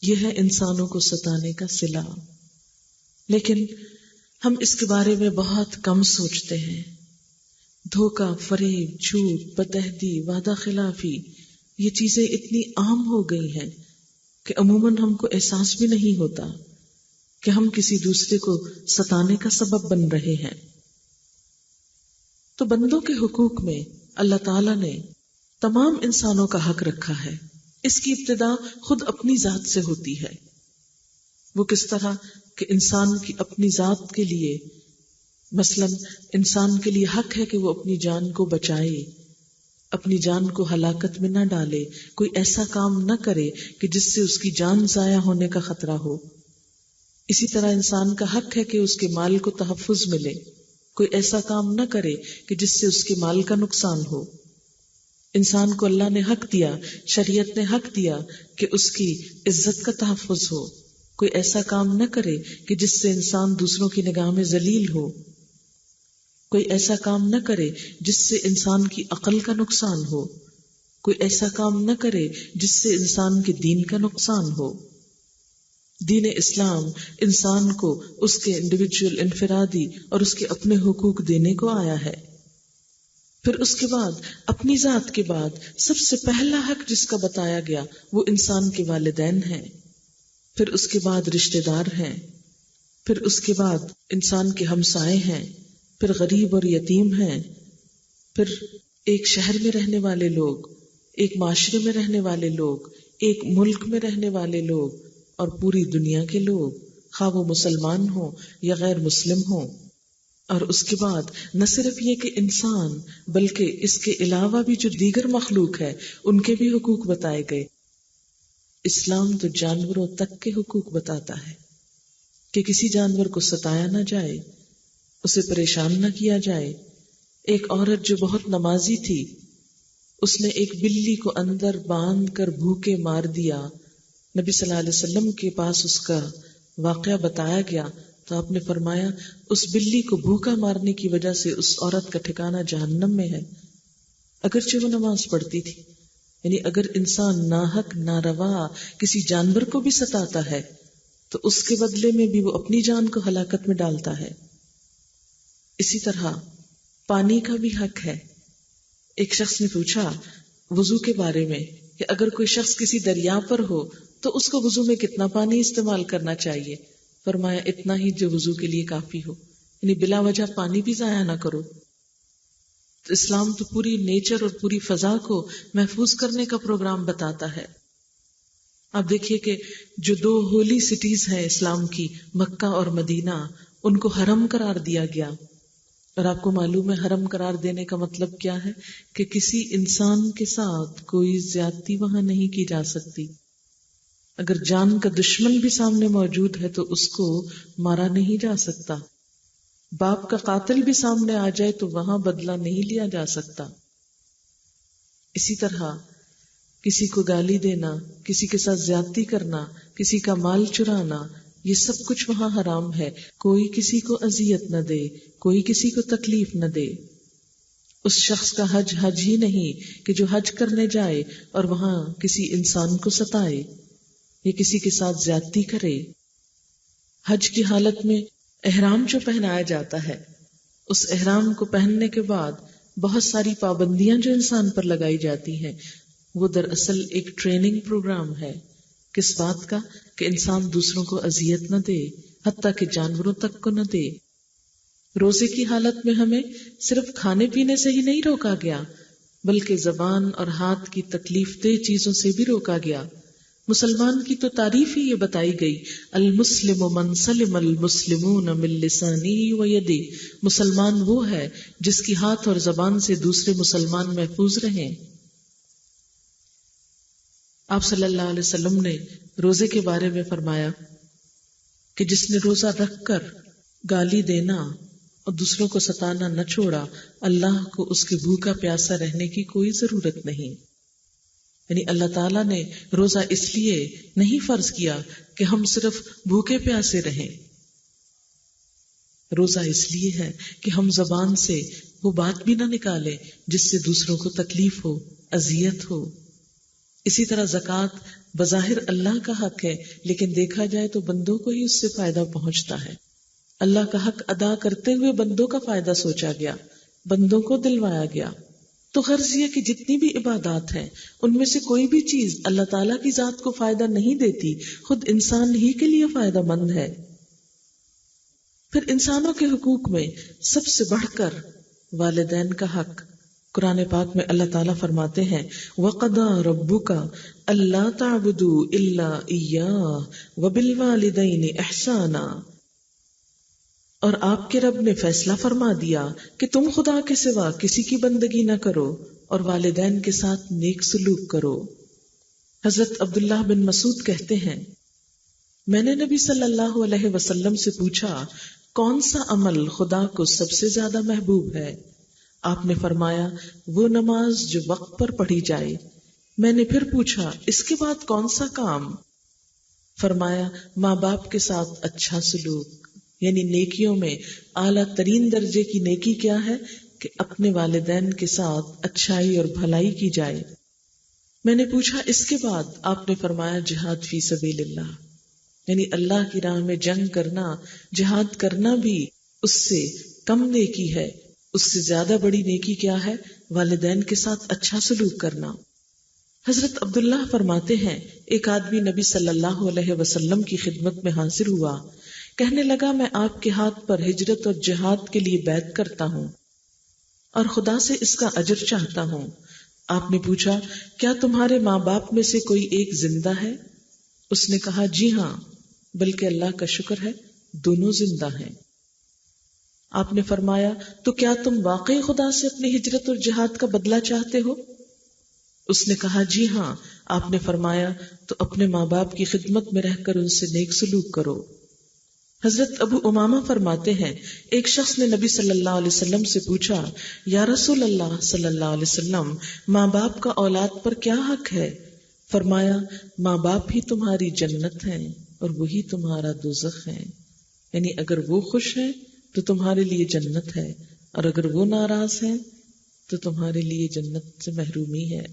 یہ ہے انسانوں کو ستانے کا صلہ. لیکن ہم اس کے بارے میں بہت کم سوچتے ہیں. دھوکہ، فریب، جھوٹ، بدعہدی، وعدہ خلافی، یہ چیزیں اتنی عام ہو گئی ہیں کہ عموماً ہم کو احساس بھی نہیں ہوتا کہ ہم کسی دوسرے کو ستانے کا سبب بن رہے ہیں. تو بندوں کے حقوق میں اللہ تعالیٰ نے تمام انسانوں کا حق رکھا ہے. اس کی ابتدا خود اپنی ذات سے ہوتی ہے. وہ کس طرح کہ انسان کی اپنی ذات کے لیے، مثلا انسان کے لیے حق ہے کہ وہ اپنی جان کو بچائے، اپنی جان کو ہلاکت میں نہ ڈالے، کوئی ایسا کام نہ کرے کہ جس سے اس کی جان ضائع ہونے کا خطرہ ہو. اسی طرح انسان کا حق ہے کہ اس کے مال کو تحفظ ملے، کوئی ایسا کام نہ کرے کہ جس سے اس کے مال کا نقصان ہو. انسان کو اللہ نے حق دیا، شریعت نے حق دیا کہ اس کی عزت کا تحفظ ہو. کوئی ایسا کام نہ کرے کہ جس سے انسان دوسروں کی نگاہ میں ذلیل ہو. کوئی ایسا کام نہ کرے جس سے انسان کی عقل کا نقصان ہو. کوئی ایسا کام نہ کرے جس سے انسان کے دین کا نقصان ہو. دین اسلام انسان کو اس کے انڈیویجول انفرادی اور اس کے اپنے حقوق دینے کو آیا ہے. پھر اس کے بعد اپنی ذات کے بعد سب سے پہلا حق جس کا بتایا گیا وہ انسان کے والدین ہیں، پھر اس کے بعد رشتہ دار ہیں، پھر اس کے بعد انسان کے ہمسائے ہیں، پھر غریب اور یتیم ہیں، پھر ایک شہر میں رہنے والے لوگ، ایک معاشرے میں رہنے والے لوگ، ایک ملک میں رہنے والے لوگ اور پوری دنیا کے لوگ، خواہ وہ مسلمان ہوں یا غیر مسلم ہوں. اور اس کے بعد نہ صرف یہ کہ انسان بلکہ اس کے علاوہ بھی جو دیگر مخلوق ہے ان کے بھی حقوق بتائے گئے. اسلام تو جانوروں تک کے حقوق بتاتا ہے کہ کسی جانور کو ستایا نہ جائے، اسے پریشان نہ کیا جائے. ایک عورت جو بہت نمازی تھی، اس نے ایک بلی کو اندر باندھ کر بھوکے مار دیا. نبی صلی اللہ علیہ وسلم کے پاس اس کا واقعہ بتایا گیا تو آپ نے فرمایا اس بلی کو بھوکا مارنے کی وجہ سے اس عورت کا ٹھکانہ جہنم میں ہے، اگرچہ وہ نماز پڑھتی تھی. یعنی اگر انسان ناحق ناروا کسی جانور کو بھی ستاتا ہے تو اس کے بدلے میں بھی وہ اپنی جان کو ہلاکت میں ڈالتا ہے. اسی طرح پانی کا بھی حق ہے. ایک شخص نے پوچھا وضو کے بارے میں کہ اگر کوئی شخص کسی دریا پر ہو تو اس کو وضو میں کتنا پانی استعمال کرنا چاہیے؟ فرمایا اتنا ہی جو وضو کے لیے کافی ہو، یعنی بلا وجہ پانی بھی ضائع نہ کرو. تو اسلام تو پوری نیچر اور پوری فضا کو محفوظ کرنے کا پروگرام بتاتا ہے. آپ دیکھیے کہ جو 2 ہولی سٹیز ہیں اسلام کی، مکہ اور مدینہ، ان کو حرم قرار دیا گیا. اور آپ کو معلوم ہے حرم قرار دینے کا مطلب کیا ہے؟ کہ کسی انسان کے ساتھ کوئی زیادتی وہاں نہیں کی جا سکتی. اگر جان کا دشمن بھی سامنے موجود ہے تو اس کو مارا نہیں جا سکتا. باپ کا قاتل بھی سامنے آ جائے تو وہاں بدلہ نہیں لیا جا سکتا. اسی طرح کسی کو گالی دینا، کسی کے ساتھ زیادتی کرنا، کسی کا مال چرانا، یہ سب کچھ وہاں حرام ہے. کوئی کسی کو اذیت نہ دے، کوئی کسی کو تکلیف نہ دے. اس شخص کا حج ہی نہیں کہ جو حج کرنے جائے اور وہاں کسی انسان کو ستائے یا کسی کے ساتھ زیادتی کرے. حج کی حالت میں احرام جو پہنایا جاتا ہے، اس احرام کو پہننے کے بعد بہت ساری پابندیاں جو انسان پر لگائی جاتی ہیں، وہ دراصل ایک ٹریننگ پروگرام ہے. کس بات کا؟ کہ انسان دوسروں کو اذیت نہ دے، حتیٰ کہ جانوروں تک کو نہ دے. روزے کی حالت میں ہمیں صرف کھانے پینے سے ہی نہیں روکا گیا بلکہ زبان اور ہاتھ کی تکلیف دہ چیزوں سے بھی روکا گیا. مسلمان کی تو تعریف ہی یہ بتائی گئی، المسلم من سلم المسلمون من لسانه ویده. مسلمان وہ ہے جس کی ہاتھ اور زبان سے دوسرے مسلمان محفوظ رہیں. آپ صلی اللہ علیہ وسلم نے روزے کے بارے میں فرمایا کہ جس نے روزہ رکھ کر گالی دینا اور دوسروں کو ستانا نہ چھوڑا، اللہ کو اس کے بھوکا پیاسا رہنے کی کوئی ضرورت نہیں. یعنی اللہ تعالیٰ نے روزہ اس لیے نہیں فرض کیا کہ ہم صرف بھوکے پیاسے رہیں. روزہ اس لیے ہے کہ ہم زبان سے وہ بات بھی نہ نکالیں جس سے دوسروں کو تکلیف ہو، اذیت ہو. اسی طرح زکوٰۃ بظاہر اللہ کا حق ہے لیکن دیکھا جائے تو بندوں کو ہی اس سے فائدہ پہنچتا ہے. اللہ کا حق ادا کرتے ہوئے بندوں کا فائدہ سوچا گیا، بندوں کو دلوایا گیا. تو غرض یہ کہ جتنی بھی عبادات ہیں ان میں سے کوئی بھی چیز اللہ تعالیٰ کی ذات کو فائدہ نہیں دیتی، خود انسان ہی کے لیے فائدہ مند ہے. پھر انسانوں کے حقوق میں سب سے بڑھ کر والدین کا حق. قرآن پاک میں اللہ تعالیٰ فرماتے ہیں وَقَضَىٰ رَبُّكَ أَلَّا تَعْبُدُوا إِلَّا إِيَّاهُ وَبِالْوَالِدَيْنِ إِحْسَانًا. اور آپ کے رب نے فیصلہ فرما دیا کہ تم خدا کے سوا کسی کی بندگی نہ کرو اور والدین کے ساتھ نیک سلوک کرو. حضرت عبداللہ بن مسعود کہتے ہیں میں نے نبی صلی اللہ علیہ وسلم سے پوچھا کون سا عمل خدا کو سب سے زیادہ محبوب ہے؟ آپ نے فرمایا وہ نماز جو وقت پر پڑھی جائے. میں نے پھر پوچھا اس کے بعد کون سا کام؟ فرمایا ماں باپ کے ساتھ اچھا سلوک. یعنی نیکیوں میں اعلیٰ ترین درجے کی نیکی کیا ہے؟ کہ اپنے والدین کے ساتھ اچھائی اور بھلائی کی جائے. میں نے پوچھا اس کے بعد؟ آپ نے فرمایا جہاد فی سبیل اللہ. یعنی اللہ کی راہ میں جنگ کرنا، جہاد کرنا بھی اس سے کم نیکی ہے۔ اس سے زیادہ بڑی نیکی کیا ہے؟ والدین کے ساتھ اچھا سلوک کرنا۔ حضرت عبداللہ فرماتے ہیں، ایک آدمی نبی صلی اللہ علیہ وسلم کی خدمت میں حاضر ہوا، کہنے لگا میں آپ کے ہاتھ پر ہجرت اور جہاد کے لیے بیعت کرتا ہوں اور خدا سے اس کا اجر چاہتا ہوں۔ آپ نے پوچھا کیا تمہارے ماں باپ میں سے کوئی ایک زندہ ہے؟ اس نے کہا جی ہاں، بلکہ اللہ کا شکر ہے دونوں زندہ ہیں۔ آپ نے فرمایا تو کیا تم واقعی خدا سے اپنی ہجرت اور جہاد کا بدلہ چاہتے ہو؟ اس نے کہا جی ہاں۔ آپ نے فرمایا تو اپنے ماں باپ کی خدمت میں رہ کر ان سے نیک سلوک کرو۔ حضرت ابو امامہ فرماتے ہیں، ایک شخص نے نبی صلی اللہ علیہ وسلم سے پوچھا یا رسول اللہ صلی اللہ علیہ وسلم، ماں باپ کا اولاد پر کیا حق ہے؟ فرمایا ماں باپ ہی تمہاری جنت ہیں اور وہی تمہارا دوزخ ہے، یعنی اگر وہ خوش ہیں تو تمہارے لیے جنت ہے اور اگر وہ ناراض ہیں تو تمہارے لیے جنت سے محرومی ہے۔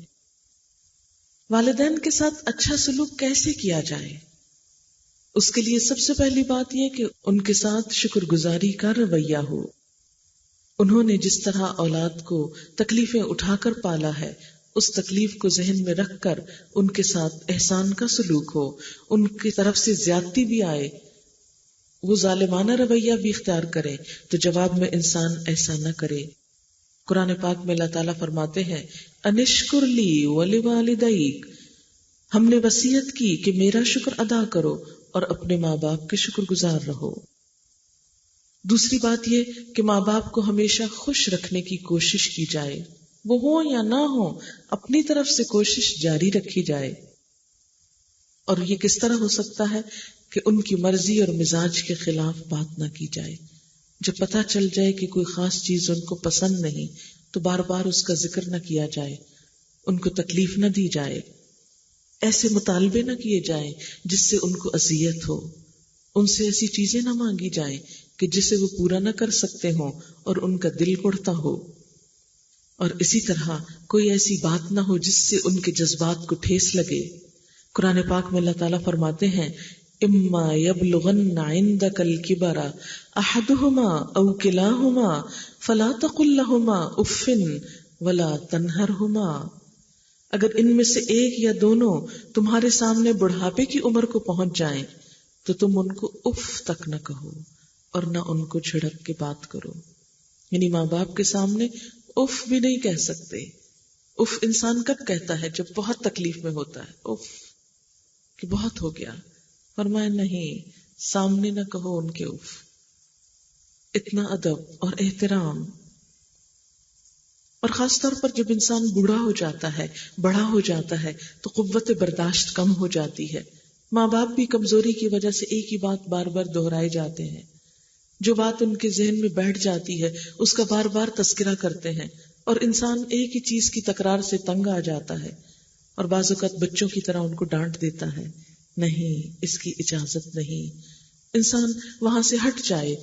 والدین کے ساتھ اچھا سلوک کیسے کیا جائے؟ اس کے لیے سب سے پہلی بات یہ کہ ان کے ساتھ شکر گزاری کا رویہ ہو۔ انہوں نے جس طرح اولاد کو تکلیفیں اٹھا کر پالا ہے، اس تکلیف کو ذہن میں رکھ کر ان کے ساتھ احسان کا سلوک ہو، ان کی طرف سے زیادتی بھی آئے، وہ ظالمانہ رویہ بھی اختیار کرے تو جواب میں انسان ایسا نہ کرے۔ قرآن پاک میں اللہ تعالیٰ فرماتے ہیں انشکر لی ولوالدیک، ہم نے وصیت کی کہ میرا شکر ادا کرو اور اپنے ماں باپ کے شکر گزار رہو۔ دوسری بات یہ کہ ماں باپ کو ہمیشہ خوش رکھنے کی کوشش کی جائے، وہ ہو یا نہ ہو اپنی طرف سے کوشش جاری رکھی جائے۔ اور یہ کس طرح ہو سکتا ہے کہ ان کی مرضی اور مزاج کے خلاف بات نہ کی جائے۔ جب پتہ چل جائے کہ کوئی خاص چیز ان کو پسند نہیں تو بار بار اس کا ذکر نہ کیا جائے، ان کو تکلیف نہ دی جائے، ایسے مطالبے نہ کیے جائیں جس سے ان کو اذیت ہو، ان سے ایسی چیزیں نہ مانگی جائیں کہ جسے وہ پورا نہ کر سکتے ہوں اور ان کا دل اڑتا ہو، اور اسی طرح کوئی ایسی بات نہ ہو جس سے ان کے جذبات کو ٹھیس لگے۔ قرآن پاک میں اللہ تعالیٰ فرماتے ہیں اما یبلغن عندک الکبر احدہما او کلاہما فلا تقل لہما اف ولا تنہرہما، اگر ان میں سے ایک یا دونوں تمہارے سامنے بڑھاپے کی عمر کو پہنچ جائیں تو تم ان کو اف تک نہ کہو اور نہ ان کو جھڑک کے بات کرو، یعنی ماں باپ کے سامنے اف بھی نہیں کہہ سکتے۔ اف انسان کب کہتا ہے؟ جب بہت تکلیف میں ہوتا ہے، اف کہ بہت ہو گیا۔ فرمایا نہیں، سامنے نہ کہو ان کے اف۔ اتنا ادب اور احترام، اور خاص طور پر جب انسان بوڑھا ہو جاتا ہے، بڑا ہو جاتا ہے تو قوت برداشت کم ہو جاتی ہے۔ ماں باپ بھی کمزوری کی وجہ سے ایک ہی بات بار بار دہرائے جاتے ہیں، جو بات ان کے ذہن میں بیٹھ جاتی ہے اس کا بار بار تذکرہ کرتے ہیں، اور انسان ایک ہی چیز کی تکرار سے تنگ آ جاتا ہے اور بعض اوقات بچوں کی طرح ان کو ڈانٹ دیتا ہے۔ نہیں، اس کی اجازت نہیں۔ انسان وہاں سے ہٹ جائے،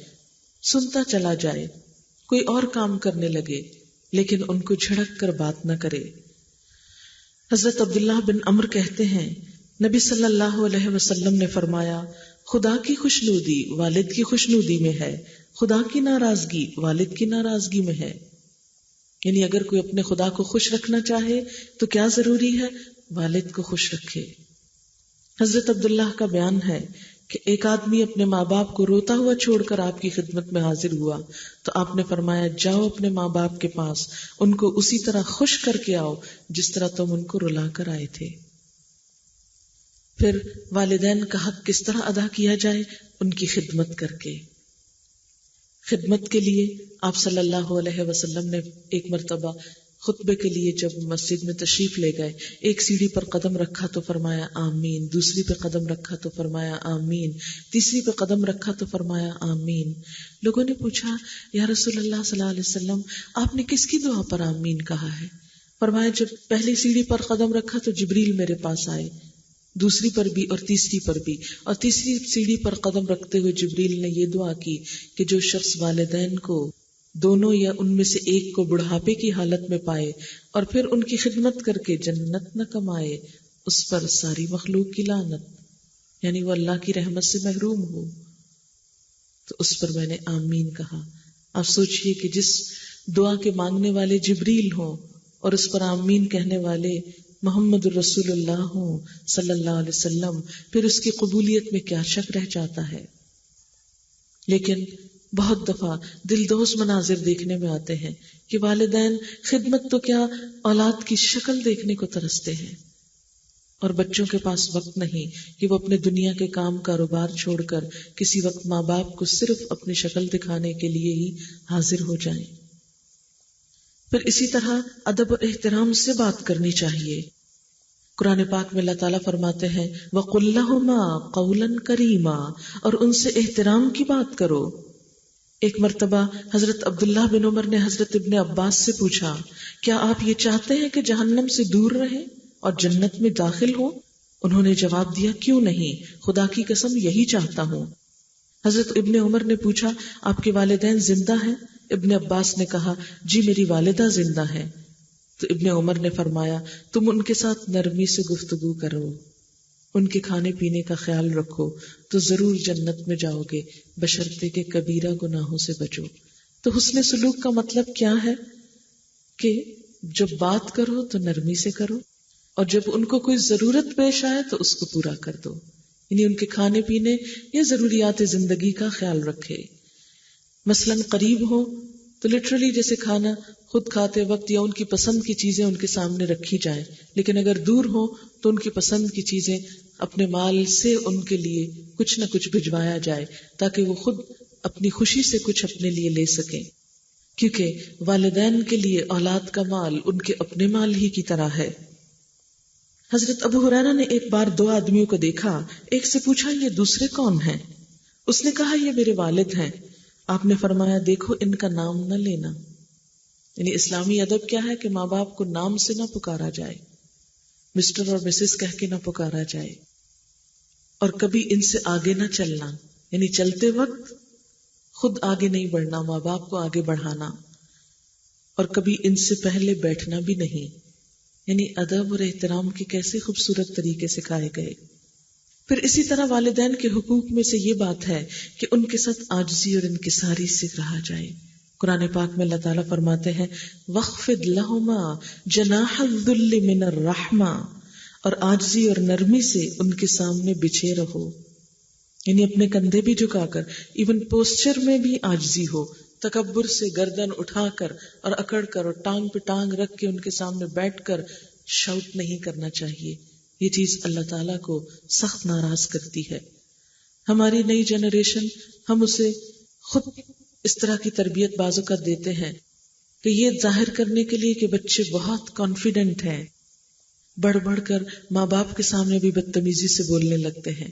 سنتا چلا جائے، کوئی اور کام کرنے لگے، لیکن ان کو جھڑک کر بات نہ کرے۔ حضرت عبداللہ بن عمر کہتے ہیں نبی صلی اللہ علیہ وسلم نے فرمایا خدا کی خوشنودی والد کی خوشنودی میں ہے، خدا کی ناراضگی والد کی ناراضگی میں ہے۔ یعنی اگر کوئی اپنے خدا کو خوش رکھنا چاہے تو کیا ضروری ہے؟ والد کو خوش رکھے۔ حضرت عبداللہ کا بیان ہے کہ ایک آدمی اپنے ماں باپ کو روتا ہوا چھوڑ کر آپ کی خدمت میں حاضر ہوا تو آپ نے فرمایا جاؤ اپنے ماں باپ کے پاس، ان کو اسی طرح خوش کر کے آؤ جس طرح تم ان کو رلا کر آئے تھے۔ پھر والدین کا حق کس طرح ادا کیا جائے؟ ان کی خدمت کر کے۔ خدمت کے لیے آپ صلی اللہ علیہ وسلم نے ایک مرتبہ خطبے کے لیے جب مسجد میں تشریف لے گئے، ایک سیڑھی پر قدم رکھا تو فرمایا آمین، دوسری پہ قدم رکھا تو فرمایا آمین، تیسری پہ قدم رکھا تو فرمایا آمین۔ لوگوں نے پوچھا یا رسول اللہ صلی اللہ علیہ وسلم آپ نے کس کی دعا پر آمین کہا ہے؟ فرمایا جب پہلی سیڑھی پر قدم رکھا تو جبریل میرے پاس آئے، دوسری پر بھی اور تیسری پر بھی، اور تیسری سیڑھی پر قدم رکھتے ہوئے جبریل نے یہ دعا کی کہ جو شخص والدین کو دونوں یا ان میں سے ایک کو بڑھاپے کی حالت میں پائے اور پھر ان کی خدمت کر کے جنت نہ کمائے، اس پر ساری مخلوق کی لعنت۔ یعنی وہ اللہ کی رحمت سے محروم ہو، تو اس پر میں نے آمین کہا۔ آپ سوچئے کہ جس دعا کے مانگنے والے جبریل ہوں اور اس پر آمین کہنے والے محمد الرسول اللہ ہوں صلی اللہ علیہ وسلم، پھر اس کی قبولیت میں کیا شک رہ جاتا ہے۔ لیکن بہت دفعہ دلدوز مناظر دیکھنے میں آتے ہیں کہ والدین خدمت تو کیا اولاد کی شکل دیکھنے کو ترستے ہیں، اور بچوں کے پاس وقت نہیں کہ وہ اپنے دنیا کے کام کاروبار چھوڑ کر کسی وقت ماں باپ کو صرف اپنی شکل دکھانے کے لیے ہی حاضر ہو جائیں۔ پھر اسی طرح ادب و احترام سے بات کرنی چاہیے۔ قرآن پاک میں اللہ تعالیٰ فرماتے ہیں وَقُلْ لَهُمَا قَوْلًا كَرِيمًا، اور ان سے احترام کی بات کرو۔ ایک مرتبہ حضرت عبداللہ بن عمر نے حضرت ابن عباس سے پوچھا، کیا آپ یہ چاہتے ہیں کہ جہنم سے دور رہیں اور جنت میں داخل ہوں؟ انہوں نے جواب دیا، کیوں نہیں، خدا کی قسم یہی چاہتا ہوں۔ حضرت ابن عمر نے پوچھا، آپ کے والدین زندہ ہیں؟ ابن عباس نے کہا، جی میری والدہ زندہ ہے۔ تو ابن عمر نے فرمایا، تم ان کے ساتھ نرمی سے گفتگو کرو، ان کے کھانے پینے کا خیال رکھو، تو ضرور جنت میں جاؤ گے، بشرطے کہ کبیرہ گناہوں سے بچو۔ تو حسن سلوک کا مطلب کیا ہے کہ جب بات کرو تو نرمی سے کرو، اور جب ان کو کوئی ضرورت پیش آئے تو اس کو پورا کر دو، یعنی ان کے کھانے پینے یا ضروریات زندگی کا خیال رکھے۔ مثلا قریب ہو تو لٹرلی جیسے کھانا خود کھاتے وقت یا ان کی پسند کی چیزیں ان کے سامنے رکھی جائیں، لیکن اگر دور ہو تو ان کی پسند کی چیزیں اپنے مال سے ان کے لیے کچھ نہ کچھ بھجوایا جائے تاکہ وہ خود اپنی خوشی سے کچھ اپنے لیے لے سکیں، کیونکہ والدین کے لیے اولاد کا مال ان کے اپنے مال ہی کی طرح ہے۔ حضرت ابو ہریرہ نے ایک بار دو آدمیوں کو دیکھا، ایک سے پوچھا یہ دوسرے کون ہیں؟ اس نے کہا یہ میرے والد ہیں۔ آپ نے فرمایا دیکھو ان کا نام نہ لینا، یعنی اسلامی ادب کیا ہے کہ ماں باپ کو نام سے نہ پکارا جائے، مسٹر اور مسز کہہ کے نہ پکارا جائے، اور کبھی ان سے آگے نہ چلنا، یعنی چلتے وقت خود آگے نہیں بڑھنا، ماں باپ کو آگے بڑھانا، اور کبھی ان سے پہلے بیٹھنا بھی نہیں، یعنی ادب اور احترام کے کیسے خوبصورت طریقے سکھائے گئے۔ پھر اسی طرح والدین کے حقوق میں سے یہ بات ہے کہ ان کے ساتھ عاجزی اور انکساری سے رہا جائے۔ قرآن پاک میں اللہ تعالیٰ فرماتے ہیں وَاخْفِضْ لَهُمَا جَنَاحَ الذُّلِّ مِنَ الرَّحْمَةِ، اور عاجزی اور نرمی سے ان کے سامنے بچھے رہو، یعنی اپنے کندھے بھی جھکا کر، ایون پوسچر میں بھی عاجزی ہو، تکبر سے گردن اٹھا کر اور اکڑ کر اور ٹانگ پہ ٹانگ رکھ کے ان کے سامنے بیٹھ کر شاؤٹ نہیں کرنا چاہیے۔ یہ چیز اللہ تعالیٰ کو سخت ناراض کرتی ہے۔ ہماری نئی جنریشن، ہم اسے خود اس طرح کی تربیت بعض اوقات دیتے ہیں کہ یہ ظاہر کرنے کے لیے کہ بچے بہت کانفیڈنٹ ہیں، بڑھ بڑھ کر ماں باپ کے سامنے بھی بدتمیزی سے بولنے لگتے ہیں،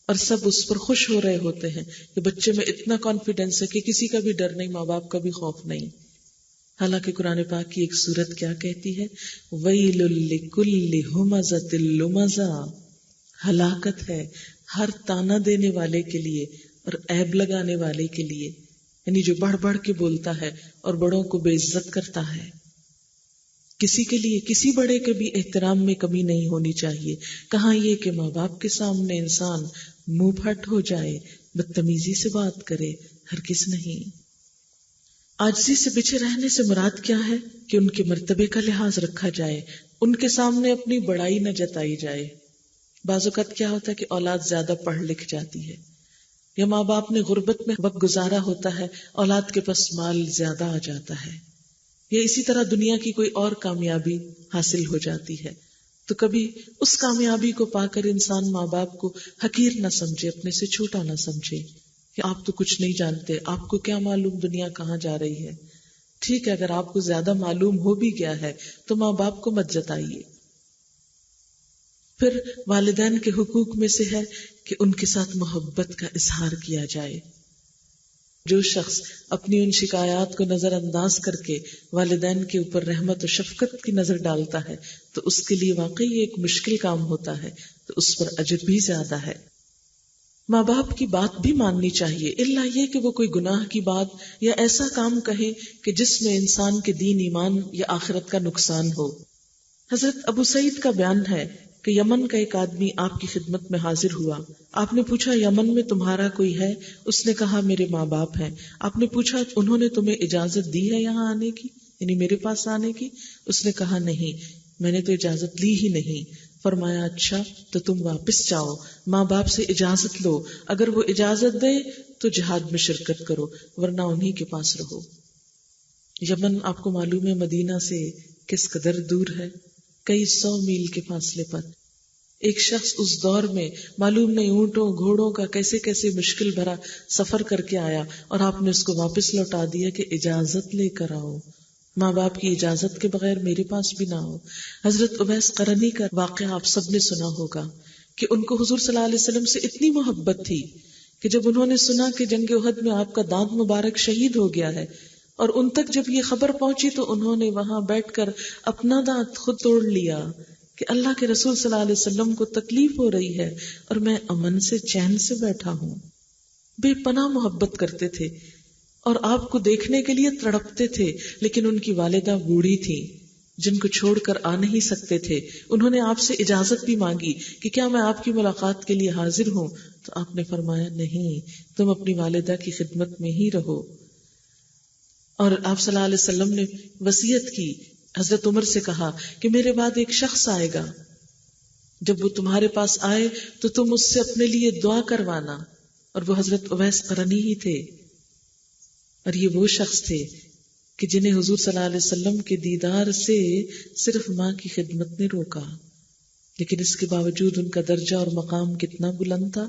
اور سب اس پر خوش ہو رہے ہوتے ہیں کہ بچے میں اتنا کانفیڈنس ہے کہ کسی کا بھی ڈر نہیں، ماں باپ کا بھی خوف نہیں۔ حالانکہ قرآن پاک کی ایک سورت کیا کہتی ہے وَيْلٌ لِكُلِّ هُمَزَةٍ لُمَزَةٍ، ہلاکت ہے ہر تانا دینے والے کے لیے اور عیب لگانے والے کے لیے، یعنی جو بڑھ بڑھ کے بولتا ہے اور بڑوں کو بے عزت کرتا ہے۔ کسی کے لیے کسی بڑے کے بھی احترام میں کمی نہیں ہونی چاہیے، کہاں یہ کہ ماں باپ کے سامنے انسان منہ پھٹ ہو جائے، بدتمیزی سے بات کرے، ہرگز نہیں۔ عاجزی سے پیچھے رہنے سے مراد کیا ہے کہ ان کے مرتبے کا لحاظ رکھا جائے، ان کے سامنے اپنی بڑائی نہ جتائی جائے۔ بعض اوقات کیا ہوتا ہے کہ اولاد زیادہ پڑھ لکھ جاتی ہے، یا ماں باپ نے غربت میں وقت گزارا ہوتا ہے، اولاد کے پاس مال زیادہ آ جاتا ہے، یا اسی طرح دنیا کی کوئی اور کامیابی حاصل ہو جاتی ہے، تو کبھی اس کامیابی کو پا کر انسان ماں باپ کو حقیر نہ سمجھے، اپنے سے چھوٹا نہ سمجھے کہ آپ تو کچھ نہیں جانتے، آپ کو کیا معلوم دنیا کہاں جا رہی ہے۔ ٹھیک ہے، اگر آپ کو زیادہ معلوم ہو بھی گیا ہے تو ماں باپ کو مت جتائیے۔ پھر والدین کے حقوق میں سے ہے کہ ان کے ساتھ محبت کا اظہار کیا جائے۔ جو شخص اپنی ان شکایات کو نظر انداز کر کے والدین کے اوپر رحمت و شفقت کی نظر ڈالتا ہے تو اس کے لیے واقعی ایک مشکل کام ہوتا ہے، تو اس پر اجر بھی زیادہ ہے۔ ماں باپ کی بات بھی ماننی چاہیے، الا یہ کہ وہ کوئی گناہ کی بات یا ایسا کام کہے کہ جس میں انسان کے دین ایمان یا آخرت کا نقصان ہو۔ حضرت ابو سعید کا بیان ہے کہ یمن کا ایک آدمی آپ کی خدمت میں حاضر ہوا. آپ نے پوچھا یمن میں تمہارا کوئی ہے؟ اس نے کہا میرے ماں باپ ہیں. آپ نے پوچھا انہوں نے تمہیں اجازت دی ہے یہاں آنے کی، یعنی میرے پاس آنے کی؟ اس نے کہا نہیں، میں نے تو اجازت لی ہی نہیں. فرمایا اچھا تو تم واپس جاؤ، ماں باپ سے اجازت لو، اگر وہ اجازت دے تو جہاد میں شرکت کرو، ورنہ انہی کے پاس رہو. یمن آپ کو معلوم ہے مدینہ سے کس قدر دور ہے، کئی 100 میل کے فاصلے پر. ایک شخص اس دور میں معلوم نہیں اونٹوں گھوڑوں کا کیسے کیسے مشکل بھرا سفر کر کے آیا، اور آپ نے اس کو واپس لوٹا دیا کہ اجازت لے کر آؤ، ماں باپ کی اجازت کے بغیر میرے پاس بھی نہ ہو. حضرت اویس قرنی کا واقعہ آپ سب نے سنا ہوگا کہ ان کو حضور صلی اللہ علیہ وسلم سے اتنی محبت تھی کہ جب انہوں نے سنا کہ جنگ احد میں آپ کا دانت مبارک شہید ہو گیا ہے، اور ان تک جب یہ خبر پہنچی تو انہوں نے وہاں بیٹھ کر اپنا دانت خود توڑ لیا کہ اللہ کے رسول صلی اللہ علیہ وسلم کو تکلیف ہو رہی ہے اور میں امن سے چین سے بیٹھا ہوں. بے پناہ محبت کرتے تھے اور آپ کو دیکھنے کے لیے تڑپتے تھے، لیکن ان کی والدہ بوڑھی تھی جن کو چھوڑ کر آ نہیں سکتے تھے. انہوں نے آپ سے اجازت بھی مانگی کہ کیا میں آپ کی ملاقات کے لیے حاضر ہوں، تو آپ نے فرمایا نہیں، تم اپنی والدہ کی خدمت میں ہی رہو. اور آپ صلی اللہ علیہ وسلم نے وصیت کی، حضرت عمر سے کہا کہ میرے بعد ایک شخص آئے گا، جب وہ تمہارے پاس آئے تو تم اس سے اپنے لیے دعا کروانا. اور وہ حضرت اویس قرنی ہی تھے، اور یہ وہ شخص تھے کہ جنہیں حضور صلی اللہ علیہ وسلم کے دیدار سے صرف ماں کی خدمت نے روکا، لیکن اس کے باوجود ان کا درجہ اور مقام کتنا بلند تھا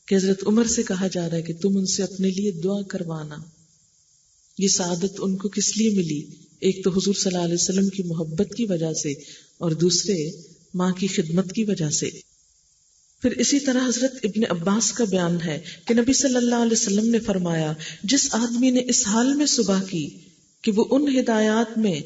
کہ حضرت عمر سے کہا جا رہا ہے کہ تم ان سے اپنے لیے دعا کروانا. یہ سعادت ان کو کس لیے ملی؟ ایک تو حضور صلی اللہ علیہ وسلم کی محبت کی وجہ سے، اور دوسرے ماں کی خدمت کی وجہ سے. پھر اسی طرح حضرت ابن عباس کا بیان ہے کہ نبی صلی اللہ علیہ وسلم نے فرمایا، جس آدمی نے اس حال میں صبح کی کہ وہ ان ہدایات میں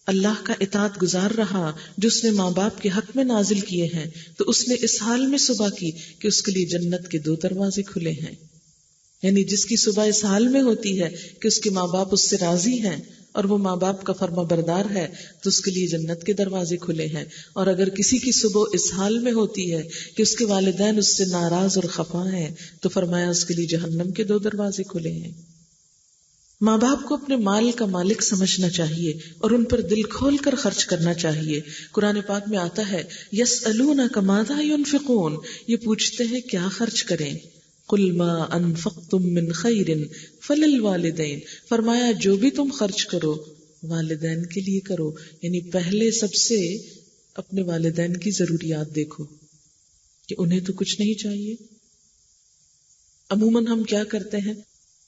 اللہ کا اطاعت گزار رہا جو اس نے ماں باپ کے حق میں نازل کیے ہیں، تو اس نے اس حال میں صبح کی کہ اس کے لیے جنت کے 2 دروازے کھلے ہیں. یعنی جس کی صبح اس حال میں ہوتی ہے کہ اس کے ماں باپ اس سے راضی ہیں اور وہ ماں باپ کا فرما بردار ہے، تو اس کے لیے جنت کے دروازے کھلے ہیں. اور اگر کسی کی صبح اس حال میں ہوتی ہے کہ اس کے والدین اس سے ناراض اور خفا ہیں، تو فرمایا اس کے لیے جہنم کے 2 دروازے کھلے ہیں. ماں باپ کو اپنے مال کا مالک سمجھنا چاہیے اور ان پر دل کھول کر خرچ کرنا چاہیے. قرآن پاک میں آتا ہے یسألونک ماذا ينفقون، یہ پوچھتے ہیں کیا خرچ کریں. قل ما انفقتم من خیر فللوالدین، فرمایا جو بھی تم خرچ کرو والدین کے لیے کرو. یعنی پہلے سب سے اپنے والدین کی ضروریات دیکھو کہ انہیں تو کچھ نہیں چاہیے. عموماً ہم کیا کرتے ہیں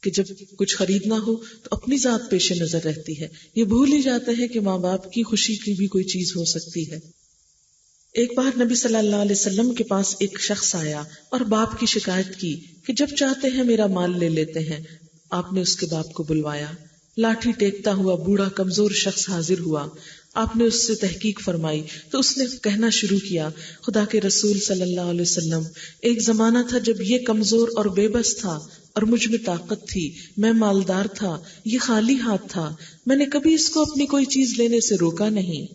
کہ جب کچھ خریدنا ہو تو اپنی ذات پیش نظر رہتی ہے، یہ بھول ہی جاتے ہیں کہ ماں باپ کی خوشی کی بھی کوئی چیز ہو سکتی ہے. ایک بار نبی صلی اللہ علیہ وسلم کے پاس ایک شخص آیا اور باپ کی شکایت کی کہ جب چاہتے ہیں میرا مال لے لیتے ہیں. آپ نے اس کے باپ کو بلوایا. لاٹھی ٹیکتا ہوا بوڑھا کمزور شخص حاضر ہوا. آپ نے اس سے تحقیق فرمائی تو اس نے کہنا شروع کیا، خدا کے رسول صلی اللہ علیہ وسلم، ایک زمانہ تھا جب یہ کمزور اور بے بس تھا اور مجھ میں طاقت تھی، میں مالدار تھا، یہ خالی ہاتھ تھا، میں نے کبھی اس کو اپنی کوئی چیز لینے سے روکا نہیں.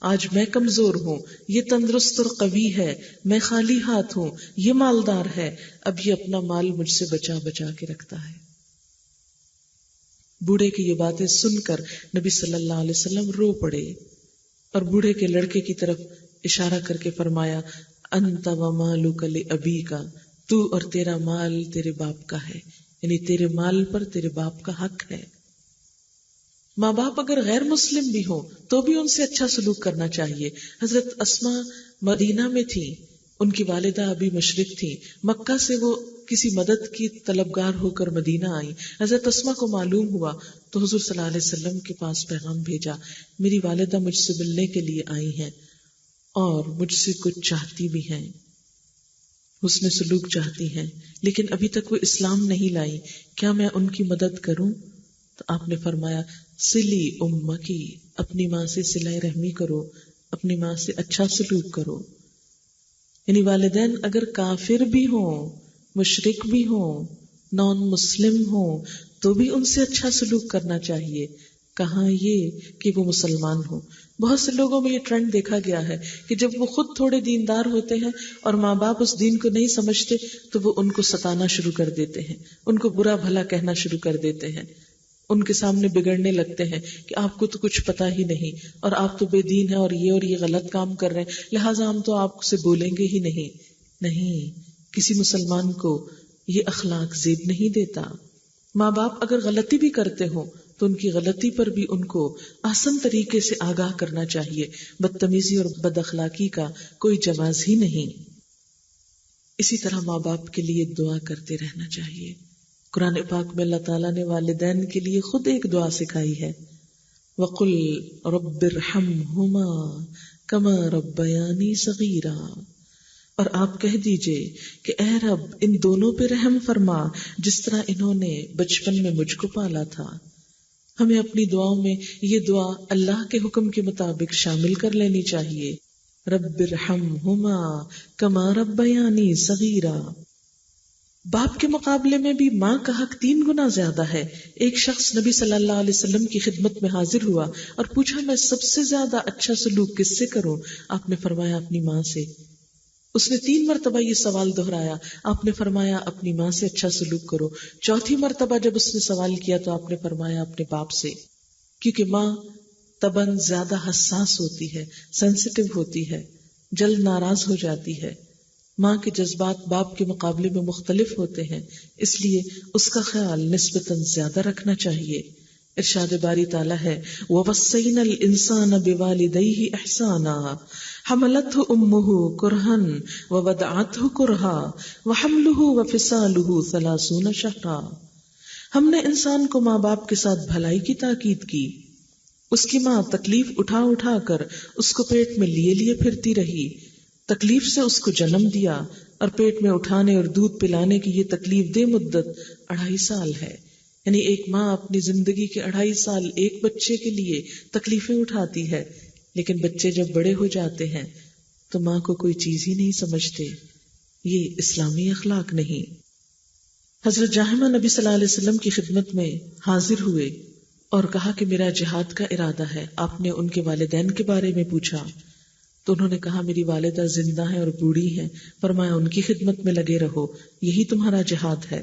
آج میں کمزور ہوں، یہ تندرست اور قوی ہے، میں خالی ہاتھ ہوں، یہ مالدار ہے، اب یہ اپنا مال مجھ سے بچا بچا کے رکھتا ہے. بوڑھے کی یہ باتیں سن کر نبی صلی اللہ علیہ وسلم رو پڑے اور بوڑھے کے لڑکے کی طرف اشارہ کر کے فرمایا، انت ومالک لابیک، تو اور تیرا مال تیرے باپ کا ہے، یعنی تیرے مال پر تیرے باپ کا حق ہے. ماں باپ اگر غیر مسلم بھی ہوں تو بھی ان سے اچھا سلوک کرنا چاہیے. حضرت اسماء مدینہ میں تھی، ان کی والدہ ابھی مشرق تھی، مکہ سے وہ کسی مدد کی طلبگار ہو کر مدینہ آئی. حضرت اسماء کو معلوم ہوا تو حضور صلی اللہ علیہ وسلم کے پاس پیغام بھیجا، میری والدہ مجھ سے ملنے کے لیے آئی ہیں اور مجھ سے کچھ چاہتی بھی ہیں، حسن سلوک چاہتی ہیں، لیکن ابھی تک وہ اسلام نہیں لائی، کیا میں ان کی مدد کروں؟ تو آپ نے فرمایا، سلی امکی، اپنی ماں سے صلہ رحمی کرو، اپنی ماں سے اچھا سلوک کرو. یعنی والدین اگر کافر بھی ہوں، مشرک بھی ہوں، نان مسلم ہوں، تو بھی ان سے اچھا سلوک کرنا چاہیے. کہاں یہ کہ وہ مسلمان ہو. بہت سے لوگوں میں یہ ٹرینڈ دیکھا گیا ہے کہ جب وہ خود تھوڑے دیندار ہوتے ہیں اور ماں باپ اس دین کو نہیں سمجھتے تو وہ ان کو ستانا شروع کر دیتے ہیں، ان کو برا بھلا کہنا شروع کر دیتے ہیں، ان کے سامنے بگڑنے لگتے ہیں کہ آپ کو تو کچھ پتا ہی نہیں اور آپ تو بے دین ہیں اور یہ غلط کام کر رہے ہیں، لہٰذا ہم تو آپ سے بولیں گے ہی نہیں. نہیں، کسی مسلمان کو یہ اخلاق زیب نہیں دیتا. ماں باپ اگر غلطی بھی کرتے ہوں تو ان کی غلطی پر بھی ان کو آسان طریقے سے آگاہ کرنا چاہیے. بدتمیزی اور بد اخلاقی کا کوئی جواز ہی نہیں. اسی طرح ماں باپ کے لیے دعا کرتے رہنا چاہیے. قرآن پاک میں اللہ تعالیٰ نے والدین کے لیے خود ایک دعا سکھائی ہے، وَقُلْ رَبِّ ارْحَمْهُمَا كَمَا رَبَّيَانِي صَغِيرًا، اور آپ کہہ دیجئے کہ اے رب ان دونوں پہ رحم فرما جس طرح انہوں نے بچپن میں مجھ کو پالا تھا. ہمیں اپنی دعاؤں میں یہ دعا اللہ کے حکم کے مطابق شامل کر لینی چاہیے. رب ارحمہما کما ربیانی صغیرا. باپ کے مقابلے میں بھی ماں کا حق 3 گنا زیادہ ہے. ایک شخص نبی صلی اللہ علیہ وسلم کی خدمت میں حاضر ہوا اور پوچھا میں سب سے زیادہ اچھا سلوک کس سے کروں؟ آپ نے فرمایا اپنی ماں سے. اس نے 3 مرتبہ یہ سوال دہرایا. آپ نے فرمایا اپنی ماں سے اچھا سلوک کرو. 4تھی مرتبہ جب اس نے سوال کیا تو آپ نے فرمایا اپنے باپ سے، کیونکہ ماں طبعاً زیادہ حساس ہوتی ہے، سینسیٹیو ہوتی ہے، جلد ناراض ہو جاتی ہے. ماں کے جذبات باپ کے مقابلے میں مختلف ہوتے ہیں، اس لیے اس کا خیال نسبتاً زیادہ رکھنا چاہیے. ارشاد باری تعالیٰ ہے وَوَصَّيْنَا الْإِنسَانَ بِوَالِدَيْهِ إِحْسَانًا حَمَلَتْهُ أُمُّهُ كُرْهًا وَوَضَعَتْهُ كُرْهًا وَحَمْلُهُ وَفِصَالُهُ 30 شهرًا. ہم نے انسان کو ماں باپ کے ساتھ بھلائی کی تاکید کی. اس کی ماں تکلیف اٹھا اٹھا کر اس کو پیٹ میں لیے پھرتی رہی. تکلیف سے اس کو جنم دیا اور پیٹ میں اٹھانے اور دودھ پلانے کی یہ تکلیف دہ مدت 2.5 سال ہے. یعنی ایک ماں اپنی زندگی کے 2.5 سال ایک بچے کے لیے تکلیفیں اٹھاتی ہے، لیکن بچے جب بڑے ہو جاتے ہیں تو ماں کو کوئی چیز ہی نہیں سمجھتے. یہ اسلامی اخلاق نہیں. حضرت جاہمہ نبی صلی اللہ علیہ وسلم کی خدمت میں حاضر ہوئے اور کہا کہ میرا جہاد کا ارادہ ہے. آپ نے ان کے والدین کے بارے میں پوچھا تو انہوں نے کہا میری والدہ زندہ ہیں اور بوڑھی ہیں. فرمایا ان کی خدمت میں لگے رہو، یہی تمہارا جہاد ہے.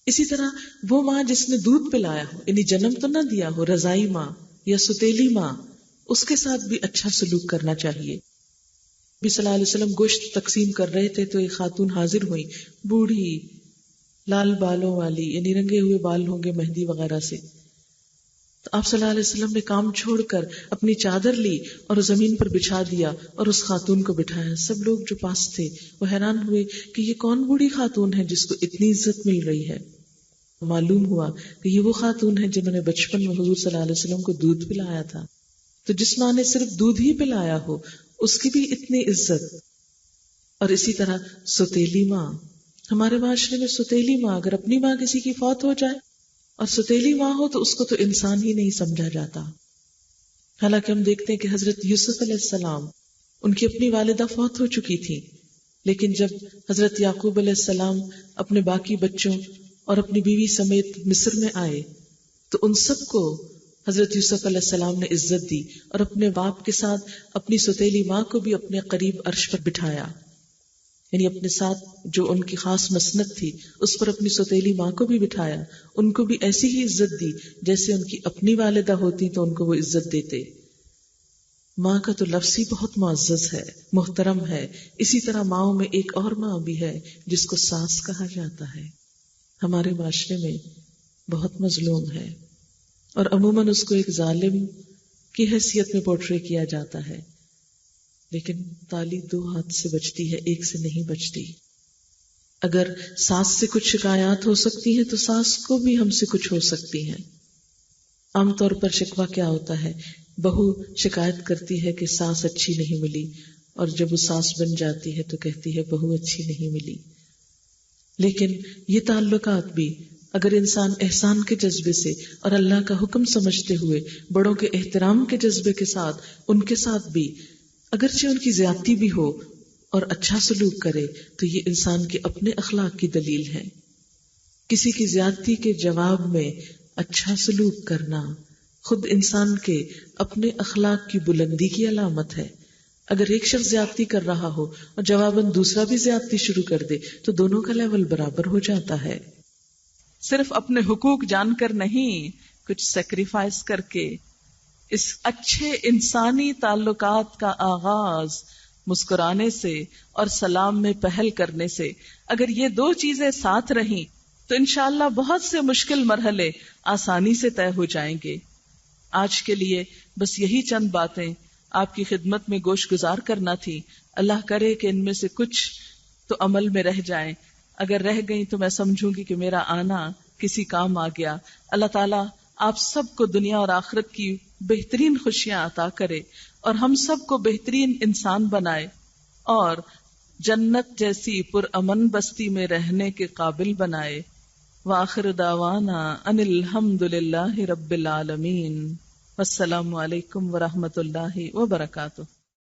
اسی طرح وہ ماں جس نے دودھ پلایا ہو، یعنی جنم تو نہ دیا ہو، رضائی ماں یا ستیلی ماں، اس کے ساتھ بھی اچھا سلوک کرنا چاہیے. نبی صلی اللہ علیہ وسلم گوشت تقسیم کر رہے تھے تو ایک خاتون حاضر ہوئی، بوڑھی، لال بالوں والی، یعنی رنگے ہوئے بال ہوں گے مہندی وغیرہ سے. تو آپ صلی اللہ علیہ وسلم نے کام چھوڑ کر اپنی چادر لی اور زمین پر بچھا دیا اور اس خاتون کو بٹھایا. سب لوگ جو پاس تھے وہ حیران ہوئے کہ یہ کون بوڑھی خاتون ہے جس کو اتنی عزت مل رہی ہے. معلوم ہوا کہ یہ وہ خاتون ہے جنہوں نے بچپن میں حضور صلی اللہ علیہ وسلم کو دودھ پلایا تھا. تو جس ماں نے صرف دودھ ہی پلایا ہو اس کی بھی اتنی عزت. اور اسی طرح ستیلی ماں، ہمارے معاشرے میں ستیلی ماں، اگر اپنی ماں کسی کی فوت ہو جائے اور ستیلی ماں ہو تو اس کو تو انسان ہی نہیں سمجھا جاتا. حالانکہ ہم دیکھتے ہیں کہ حضرت یوسف علیہ السلام، ان کی اپنی والدہ فوت ہو چکی تھی، لیکن جب حضرت یعقوب علیہ السلام اپنے باقی بچوں اور اپنی بیوی سمیت مصر میں آئے تو ان سب کو حضرت یوسف علیہ السلام نے عزت دی اور اپنے باپ کے ساتھ اپنی ستیلی ماں کو بھی اپنے قریب عرش پر بٹھایا. یعنی اپنے ساتھ جو ان کی خاص مسند تھی اس پر اپنی ستیلی ماں کو بھی بٹھایا. ان کو بھی ایسی ہی عزت دی جیسے ان کی اپنی والدہ ہوتی تو ان کو وہ عزت دیتے. ماں کا تو لفظ ہی بہت معزز ہے، محترم ہے. اسی طرح ماؤں میں ایک اور ماں بھی ہے جس کو ساس کہا جاتا ہے. ہمارے معاشرے میں بہت مظلوم ہے اور عموماً اس کو ایک ظالم کی حیثیت میں پورٹری کیا جاتا ہے. لیکن تالی 2 ہاتھ سے بجتی ہے، ایک سے نہیں بجتی. اگر ساس سے کچھ شکایات ہو سکتی ہیں تو ساس کو بھی ہم سے کچھ ہو سکتی ہیں. عام طور پر شکوہ کیا ہوتا ہے؟ بہو شکایت کرتی ہے کہ ساس اچھی نہیں ملی، اور جب وہ ساس بن جاتی ہے تو کہتی ہے بہو اچھی نہیں ملی. لیکن یہ تعلقات بھی اگر انسان احسان کے جذبے سے اور اللہ کا حکم سمجھتے ہوئے بڑوں کے احترام کے جذبے کے ساتھ ان کے ساتھ بھی اگرچہ ان کی زیادتی بھی ہو اور اچھا سلوک کرے تو یہ انسان کے اپنے اخلاق کی دلیل ہے. کسی کی زیادتی کے جواب میں اچھا سلوک کرنا خود انسان کے اپنے اخلاق کی بلندی کی علامت ہے. اگر ایک شخص زیادتی کر رہا ہو اور جواباً دوسرا بھی زیادتی شروع کر دے تو دونوں کا لیول برابر ہو جاتا ہے. صرف اپنے حقوق جان کر نہیں، کچھ سیکریفائس کر کے اس اچھے انسانی تعلقات کا آغاز مسکرانے سے اور سلام میں پہل کرنے سے، اگر یہ دو چیزیں ساتھ رہیں تو انشاءاللہ بہت سے مشکل مرحلے آسانی سے طے ہو جائیں گے. آج کے لیے بس یہی چند باتیں آپ کی خدمت میں گوش گزار کرنا تھی. اللہ کرے کہ ان میں سے کچھ تو عمل میں رہ جائیں. اگر رہ گئیں تو میں سمجھوں گی کہ میرا آنا کسی کام آ گیا. اللہ تعالیٰ آپ سب کو دنیا اور آخرت کی بہترین خوشیاں عطا کرے اور ہم سب کو بہترین انسان بنائے اور جنت جیسی پرامن بستی میں رہنے کے قابل بنائے. وآخر دعوانا ان الحمد للہ رب العالمین. والسلام علیکم ورحمۃ اللہ وبرکاتہ.